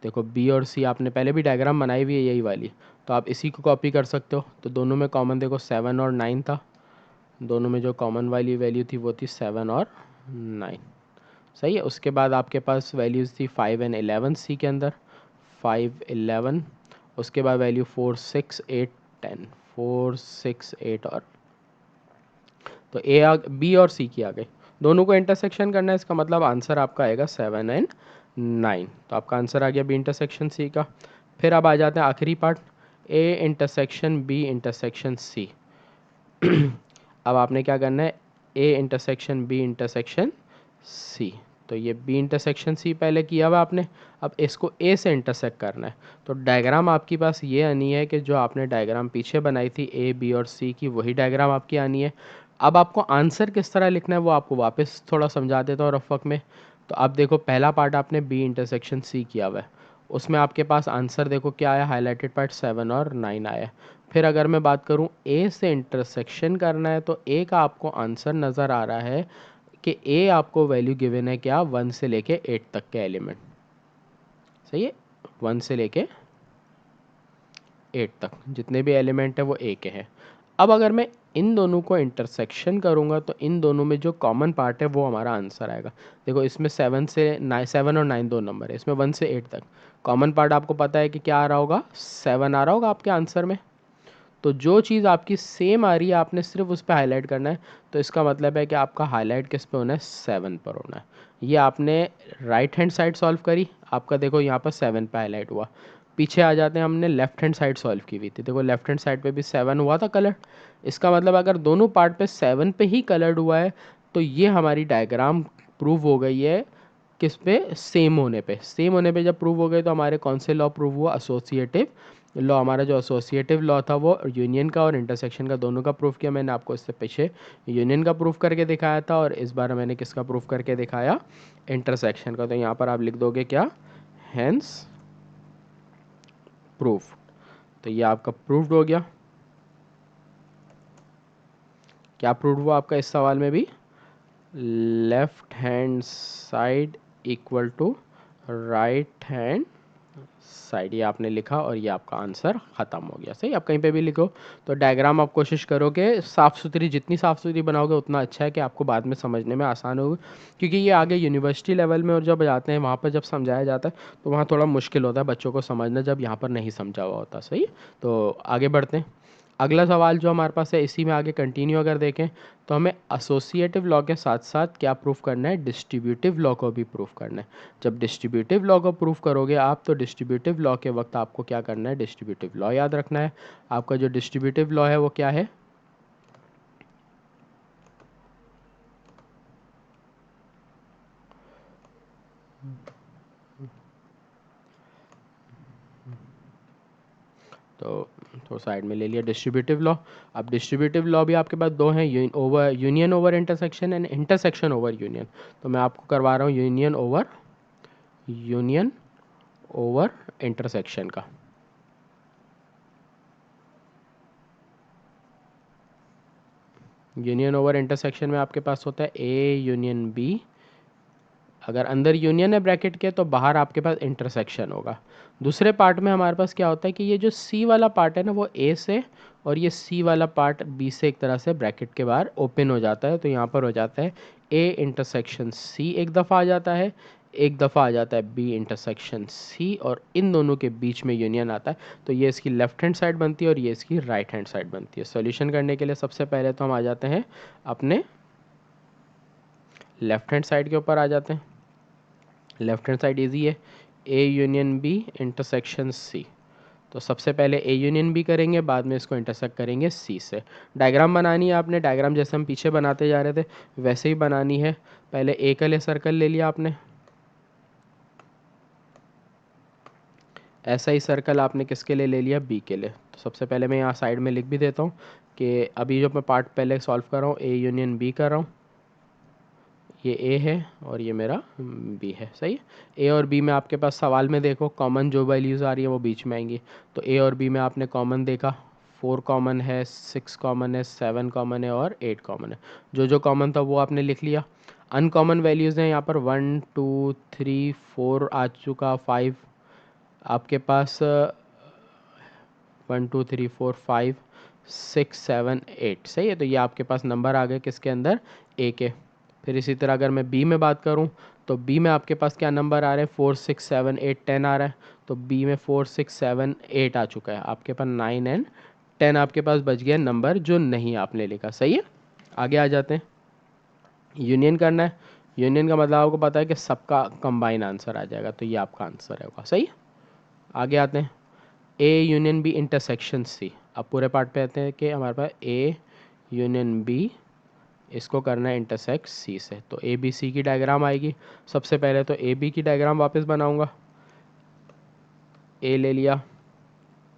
देखो बी और सी आपने पहले भी डायग्राम बनाई हुई है यही वाली, तो आप इसी को कॉपी कर सकते हो। तो दोनों में कॉमन देखो 7 और 9 था, दोनों में जो कॉमन वाली वैल्यू थी वो थी 7 और 9। सही है, उसके बाद आपके पास वैल्यूज़ थी 5 एंड 11 सी के अंदर, 5 11। उसके बाद वैल्यू 4 6 8 10, 4 6 8 और, तो ए बी और सी की आ गई। दोनों को इंटरसेक्शन करना है, इसका मतलब आंसर आपका आएगा 7 एंड 9। तो आपका आंसर आ गया बी इंटरसेक्शन सी का। फिर अब आ जाते हैं आखिरी part, A intersection B intersection C. अब आपने क्या करना है, A intersection B intersection C. तो ये बी इंटरसेक्शन सी पहले किया हुआ आपने, अब इसको ए से इंटरसेक्ट करना है। तो डायग्राम आपके पास ये आनी है कि जो आपने डायग्राम पीछे बनाई थी ए बी और सी की, वही डायग्राम आपकी आनी है। अब आपको आंसर किस तरह लिखना है वो आपको वापस थोड़ा समझा देता हूँ रफ वर्क में। तो आप देखो पहला पार्ट आपने बी इंटरसेक्शन सी किया हुआ है, उसमें आपके पास आंसर देखो क्या आया, हाईलाइटेड पार्ट 7 और 9 आया। फिर अगर मैं बात करूं ए से इंटरसेक्शन करना है तो ए का आपको आंसर नज़र आ रहा है कि ए आपको वैल्यू गिवन है क्या, 1 से लेके 8 तक के एलिमेंट, सही है। 1 से लेके 8 तक जितने भी एलिमेंट है वो ए के हैं। अब अगर मैं इन दोनों को इंटरसेक्शन करूंगा तो इन दोनों में जो कॉमन पार्ट है वो हमारा आंसर आएगा। देखो इसमें 7 और 9 दो नंबर है, इसमें 1 से 8 तक कॉमन पार्ट आपको पता है कि क्या आ रहा होगा, 7 आ रहा होगा आपके आंसर में। तो जो चीज़ आपकी सेम आ रही है आपने सिर्फ उस पर हाईलाइट करना है। तो इसका मतलब है कि आपका हाईलाइट किस पे होना है, 7 पर होना है। ये आपने राइट हैंड साइड सॉल्व करी, आपका देखो यहाँ पर 7 पे हाईलाइट हुआ। पीछे आ जाते हैं, हमने लेफ्ट हैंड साइड सॉल्व की हुई थी, देखो लेफ्ट हैंड साइड पे भी 7 हुआ था कलर। इसका मतलब अगर दोनों पार्ट पे 7 पे ही कलर्ड हुआ है तो ये हमारी डायग्राम प्रूव हो गई है किस पे, सेम होने पे। सेम होने पे जब प्रूव हो गए तो हमारे कौन से लॉ प्रूव हुआ, एसोसिएटिव लॉ। हमारा जो एसोसिएटिव लॉ था वो यूनियन का और इंटरसेक्शन का दोनों का प्रूफ किया। मैंने आपको इससे पीछे यूनियन का प्रूफ करके दिखाया था और इस बार मैंने किसका प्रूफ करके दिखाया, इंटरसेक्शन का। तो यहाँ पर आप लिख दोगे क्या, हेंस प्रूफ। तो ये आपका प्रूव्ड हो गया। क्या प्रूव हुआ आपका इस सवाल में भी, left hand side equal to right hand side, ये आपने लिखा और ये आपका आंसर ख़त्म हो गया। सही, आप कहीं पे भी लिखो। तो डायग्राम आप कोशिश करो कि साफ़ सुथरी, जितनी साफ़ सुथरी बनाओगे उतना अच्छा है कि आपको बाद में समझने में आसान होगा। क्योंकि ये आगे यूनिवर्सिटी लेवल में और जब जाते हैं वहाँ पर जब समझाया जाता है तो वहाँ थोड़ा मुश्किल होता है बच्चों को समझना, जब यहाँ पर नहीं समझा हुआ होता। सही, तो आगे बढ़ते हैं। अगला सवाल जो हमारे पास है, इसी में आगे कंटिन्यू अगर देखें तो हमें एसोसिएटिव लॉ के साथ साथ क्या प्रूफ करना है, डिस्ट्रीब्यूटिव लॉ को भी प्रूफ करना है। जब डिस्ट्रीब्यूटिव लॉ को प्रूफ करोगे आप तो डिस्ट्रीब्यूटिव लॉ के वक्त आपको क्या करना है, डिस्ट्रीब्यूटिव लॉ याद रखना है। आपका जो डिस्ट्रीब्यूटिव लॉ है वो क्या है, तो साइड में ले लिया डिस्ट्रीब्यूटिव लॉ। अब डिस्ट्रीब्यूटिव लॉ भी आपके पास दो हैं, union over intersection and intersection over union. तो मैं आपको करवा रहा हूँ यूनियन ओवर इंटरसेक्शन का। यूनियन ओवर इंटरसेक्शन में आपके पास होता है ए यूनियन बी। अगर अंदर यूनियन है ब्रैकेट के तो बाहर आपके पास इंटरसेक्शन होगा। दूसरे पार्ट में हमारे पास क्या होता है कि ये जो सी वाला पार्ट है ना वो ए से, और ये सी वाला पार्ट बी से एक तरह से ब्रैकेट के बाहर ओपन हो जाता है। तो यहाँ पर हो जाता है ए इंटरसेक्शन सी एक दफ़ा आ जाता है, एक दफ़ा आ जाता है बी इंटरसेक्शन सी, और इन दोनों के बीच में यूनियन आता है। तो ये इसकी लेफ्ट हैंड साइड बनती है और ये इसकी राइट हैंड साइड बनती है। सॉल्यूशन करने के लिए सबसे पहले तो हम आ जाते हैं अपने लेफ्ट हैंड साइड के ऊपर आ जाते हैं। लेफ्ट हैंड साइड इजी है, A union B intersection C. तो सबसे पहले ए यूनियन बी करेंगे, बाद में इसको इंटरसेक्ट करेंगे सी से। डायग्राम बनानी है आपने, डायग्राम जैसे हम पीछे बनाते जा रहे थे वैसे ही बनानी है। पहले ए के लिए सर्कल ले लिया आपने, ऐसा ही सर्कल आपने किसके लिए ले लिया, बी के लिए। तो सबसे पहले मैं यहाँ साइड में लिख भी देता हूँ कि अभी जो मैं पार्ट पहले सॉल्व कर रहा हूँ ए यूनियन बी कर रहा हूँ। ये ए है और ये मेरा बी है। सही है, ए और बी में आपके पास सवाल में देखो कॉमन जो वैल्यूज़ आ रही है वो बीच में आएंगी। तो ए और बी में आपने कॉमन देखा, 4 कॉमन है, 6 कॉमन है, 7 कॉमन है और 8 कॉमन है। जो जो कॉमन था वो आपने लिख लिया। अनकॉमन वैल्यूज़ हैं यहाँ पर 1 2 3 4 आ चुका, 5 आपके पास, 1 2 3 4 5 6 7 8। सही है, तो ये आपके पास नंबर आ गए किसके अंदर, ए के। फिर इसी तरह अगर मैं बी में बात करूं तो बी में आपके पास क्या नंबर आ रहे हैं, 4 6 7 8 10 आ रहा है। तो बी में 4 6 7 8 आ चुका है, आपके पास 9 एंड 10 आपके पास बच गया नंबर जो नहीं आपने लिखा। सही है, आगे आ जाते हैं। यूनियन करना है, यूनियन का मतलब आपको पता है कि सबका कंबाइन आंसर आ जाएगा, तो ये आपका आंसर होगा। सही, आगे आते हैं। A union B intersection C. अब पूरे पार्ट पे आते हैं कि हमारे पास ए यूनियन बी इसको करना है इंटरसेक्ट सी से, तो ए बी सी की डायग्राम आएगी। सबसे पहले तो ए बी की डायग्राम वापस बनाऊंगा। ए ले लिया,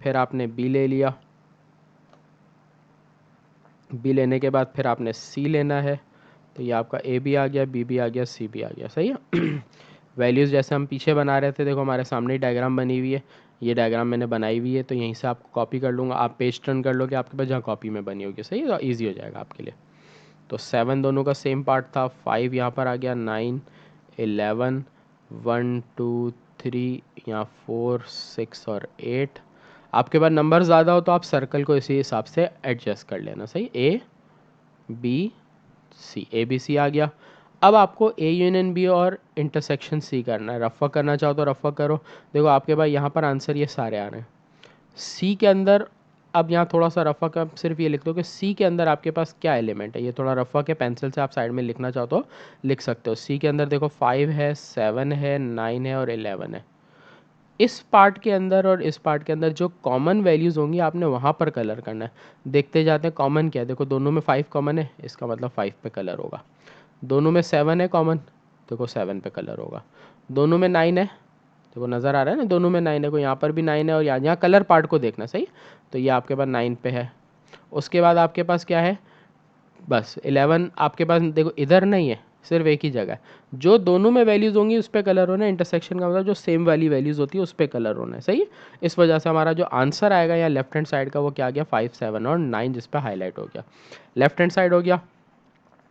फिर आपने बी ले लिया, बी लेने के बाद फिर आपने सी लेना है, तो ये आपका ए भी आ गया, बी भी आ गया, सी भी आ गया, सही है। वैल्यूज़ जैसे हम पीछे बना रहे थे, देखो हमारे सामने ही डायग्राम बनी हुई है, ये डायग्राम मैंने बनाई हुई है, तो यहीं से आपको कॉपी कर लूँगा, आप पेज टर्न कर लोगे आपके पास जहाँ कॉपी में बनी होगी, सही है, तो ईजी हो जाएगा आपके लिए। तो 7 दोनों का सेम पार्ट था, 5 यहाँ पर आ गया, 9 11 1 2 3 यहाँ 4 6 और 8। आपके पास नंबर ज़्यादा हो तो आप सर्कल को इसी हिसाब से एडजस्ट कर लेना, सही। ए बी सी, ए बी सी आ गया। अब आपको ए यूनियन बी और इंटरसेक्शन सी करना है। रफ वर्क करना चाहो तो रफ वर्क करो। देखो आपके पास यहाँ पर आंसर ये सारे आ रहे हैं। सी के अंदर, अब यहाँ थोड़ा सा रफ वर्क, आप सिर्फ ये लिख दो कि सी के अंदर आपके पास क्या एलिमेंट है। ये थोड़ा रफ वर्क है, पेंसिल से आप साइड में लिखना चाहो तो लिख सकते हो। सी के अंदर देखो 5 है, 7 है, 9 है और 11 है। इस पार्ट के अंदर और इस पार्ट के अंदर जो कॉमन वैल्यूज़ होंगी आपने वहाँ पर कलर करना है। देखते जाते हैं कॉमन क्या है। देखो दोनों में 5 कॉमन है, इसका मतलब 5 पे कलर होगा। दोनों में 7 है कॉमन, देखो 7 पे कलर होगा। दोनों में 9 है, देखो नज़र आ रहा है ना, दोनों में 9 है। देखो यहाँ पर भी 9 है और यहाँ कलर पार्ट को देखना, सही। तो ये आपके पास 9 पे है। उसके बाद आपके पास क्या है, बस 11 आपके पास, देखो इधर नहीं है, सिर्फ एक ही जगह है। जो दोनों में वैल्यूज़ होंगी उस पर कलर होना है। इंटरसेक्शन का मतलब जो सेम वाली वैल्यूज़ होती है उस पर कलर होना है, सही है। इस वजह से हमारा जो आंसर आएगा यहाँ लेफ्ट हैंड साइड का वो क्या आ गया, 5 7 और 9, जिस पर हाईलाइट हो गया। लेफ्ट हैंड साइड हो गया।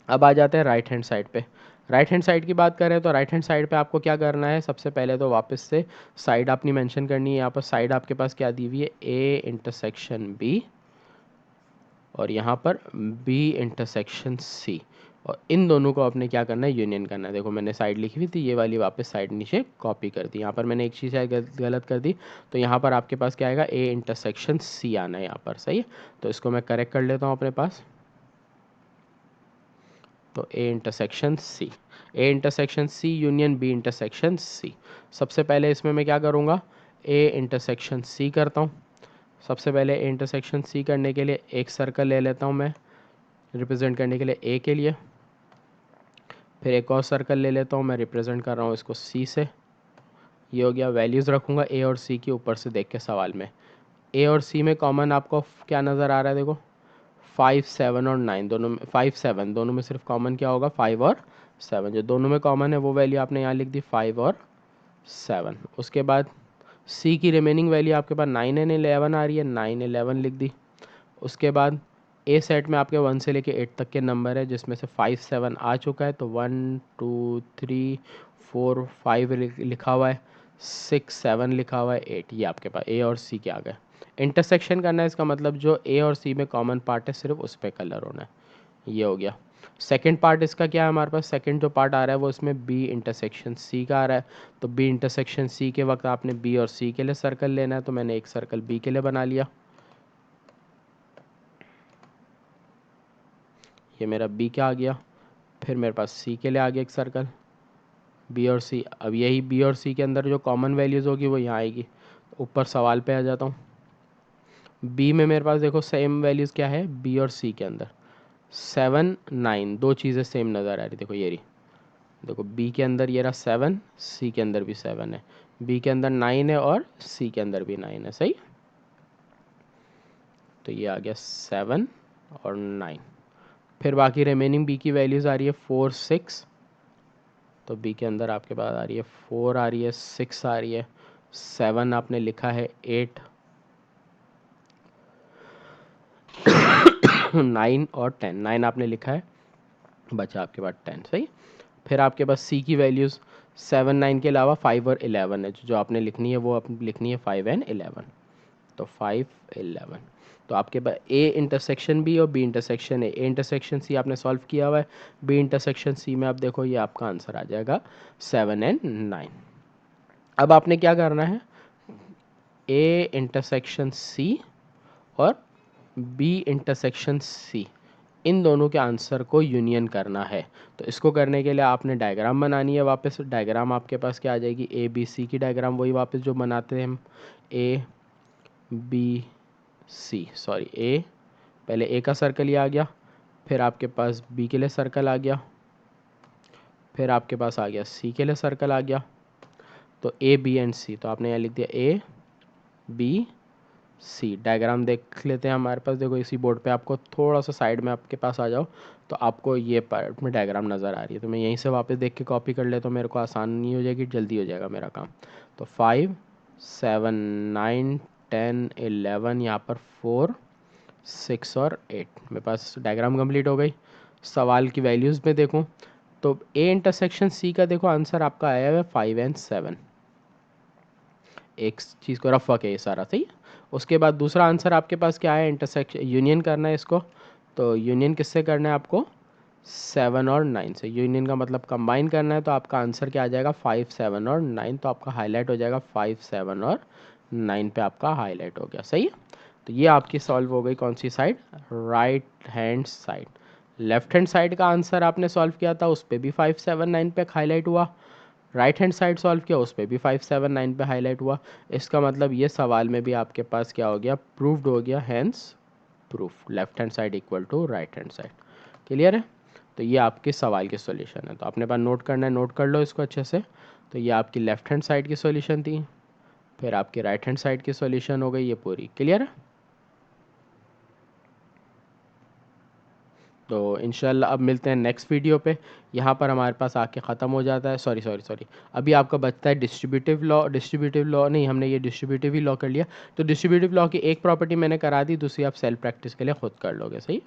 अब आ जाते हैं राइट हैंड साइड पे। राइट हैंड साइड की बात करें तो राइट हैंड साइड पे आपको क्या करना है, सबसे पहले तो वापस से साइड अपनी मेंशन करनी है। यहाँ पर साइड आपके पास क्या दी हुई है, ए इंटरसेक्शन बी और यहाँ पर बी इंटरसेक्शन सी, और इन दोनों को आपने क्या करना है, यूनियन करना है। देखो मैंने साइड लिखी हुई थी, ये वाली वापस साइड नीचे कॉपी कर दी। यहाँ पर मैंने एक चीज़ गलत कर दी, तो यहाँ पर आपके पास क्या आएगा, ए इंटरसेक्शन सी आना है यहाँ पर, सही है। तो इसको मैं करेक्ट कर लेता हूँ अपने पास। तो A intersection C, A intersection C union B intersection C. सबसे पहले इसमें मैं क्या करूँगा, ए इंटरसेक्शन सी करता हूँ। सबसे पहले ए इंटरसेक्शन सी करने के लिए एक सर्कल ले लेता हूँ मैं, रिप्रेजेंट करने के लिए ए के लिए। फिर एक और सर्कल ले लेता हूँ, मैं रिप्रेजेंट कर रहा हूँ इसको सी से। ये हो गया। वैल्यूज़ रखूँगा ए और सी की ऊपर से देख के सवाल में। ए और सी में कॉमन आपको क्या नज़र आ रहा है, देखो 5 7 और 9 दोनों में, 5 7 दोनों में सिर्फ कॉमन क्या होगा, 5 और 7। जो दोनों में कॉमन है वो वैल्यू आपने यहाँ लिख दी, 5 और 7। उसके बाद सी की रिमेनिंग वैल्यू आपके पास 9 एंड 11 आ रही है, 9 11 लिख दी। उसके बाद ए सेट में आपके 1 से लेके 8 तक के नंबर है, जिसमें से 5 7 आ चुका है, तो 1 2 3 4 5 लिखा हुआ है, 6 7 लिखा हुआ है, 8। ये आपके पास ए और सी के आ गए। इंटरसेक्शन करना है, इसका मतलब जो ए और सी में कॉमन पार्ट है सिर्फ उस पर कलर होना है। ये हो गया। सेकेंड पार्ट इसका क्या है, हमारे पास सेकेंड जो पार्ट आ रहा है वो इसमें बी इंटरसेक्शन सी का आ रहा है। तो बी इंटरसेक्शन सी के वक्त आपने बी और सी के लिए सर्कल लेना है, तो मैंने एक सर्कल बी के लिए बना लिया। ये मेरा बी क्या आ गया। फिर मेरे पास सी के लिए आ गया एक सर्कल, बी और सी। अब यही बी और सी के अंदर जो कॉमन वैल्यूज़ होगी वो यहाँ आएगी। ऊपर सवाल पे आ जाता हूँ। बी में मेरे पास देखो सेम वैल्यूज़ क्या है, बी और सी के अंदर 7 9, दो चीज़ें सेम नज़र आ रही। देखो ये रही, देखो बी के अंदर ये रहा 7, सी के अंदर भी 7 है। बी के अंदर 9 है और सी के अंदर भी 9 है, सही। तो ये आ गया 7 और 9। फिर बाकी रिमेनिंग बी की वैल्यूज़ आ रही है 4 6। तो बी के अंदर आपके पास आ रही है 4 आ रही है, 6 आ रही है, 7 आपने लिखा है, 8 9 और 10, 9 आपने लिखा है, बचा आपके पास 10, सही। फिर आपके पास सी की वैल्यूज़ 7 9 के अलावा 5 और 11 है। जो आपने लिखनी है वो आप लिखनी है 5 एंड 11। तो 5 11। तो आपके पास ए इंटरसेक्शन बी और B intersection A intersection C आपने सॉल्व किया हुआ है। बी इंटरसेक्शन सी में आप देखो ये आपका आंसर आ जाएगा 7 एंड 9। अब आपने क्या करना है, ए इंटरसेक्शन सी और बी इंटरसेक्शन सी, इन दोनों के आंसर को यूनियन करना है। तो इसको करने के लिए आपने डायग्राम बनानी है। वापस डायग्राम आपके पास क्या आ जाएगी, ए बी सी की डायग्राम, वही वापस जो बनाते हैं हम, ए बी सी, सॉरी ए, पहले ए का सर्कल ये आ गया, फिर आपके पास बी के लिए सर्कल आ गया, फिर आपके पास आ गया सी के लिए सर्कल आ गया। तो ए बी एंड सी, तो आपने यहाँ लिख दिया ए बी सी। डायग्राम देख लेते हैं हमारे पास, देखो इसी बोर्ड पे आपको थोड़ा सा साइड में आपके पास आ जाओ तो आपको ये पार्ट में डायग्राम नज़र आ रही है। तो मैं यहीं से वापस देख के कॉपी कर ले तो मेरे को आसानी हो जाएगी, जल्दी हो जाएगा मेरा काम। तो 5 7 9 10 11, यहाँ पर 4 6 और 8, मेरे पास डायग्राम कंप्लीट हो गई। सवाल की वैल्यूज़ में देखूँ तो ए इंटरसेक्शन सी का देखो आंसर आपका आया हुआ है 5 एंड 7। एक चीज़ को रफ वर्क है ये सारा, सही है। उसके बाद दूसरा आंसर आपके पास क्या है, इंटरसेक्शन यूनियन करना है इसको। तो यूनियन किससे करना है आपको, 7 और 9 से। यूनियन का मतलब कंबाइन करना है, तो आपका आंसर क्या आ जाएगा 5 7 और 9। तो आपका हाईलाइट हो जाएगा 5 7 और 9 पे आपका हाईलाइट हो गया, सही है। तो ये आपकी सॉल्व हो गई कौन सी side, right hand side. Left hand side का आंसर आपने सॉल्व किया था, उस पर भी 5 7 9 पे हाईलाइट हुआ। राइट हैंड साइड सॉल्व किया, उस पर भी 5 7 9 पे हाईलाइट हुआ। इसका मतलब ये सवाल में भी आपके पास क्या हो गया, प्रूव्ड हो गया, hence proof left hand side equal to right hand side. Clear है। तो ये आपके सवाल के सॉल्यूशन है। तो आपने पास नोट करना है, नोट कर लो इसको अच्छे से। तो ये आपकी लेफ्ट हैंड साइड की सॉल्यूशन थी, फिर आपकी राइट हैंड साइड की सॉल्यूशन हो गई ये पूरी। क्लियर है। तो इंशाल्लाह अब मिलते हैं नेक्स्ट वीडियो पे। यहाँ पर हमारे पास आके ख़त्म हो जाता है, सॉरी सॉरी सॉरी, अभी आपका बचता है डिस्ट्रीब्यूटिव लॉ। डिस्ट्रीब्यूटिव लॉ नहीं, हमने ये डिस्ट्रीब्यूटिव ही लॉ कर लिया। तो डिस्ट्रीब्यूटिव लॉ की एक प्रॉपर्टी मैंने करा दी, दूसरी आप सेल्फ प्रैक्टिस के लिए खुद कर लोगे, सही।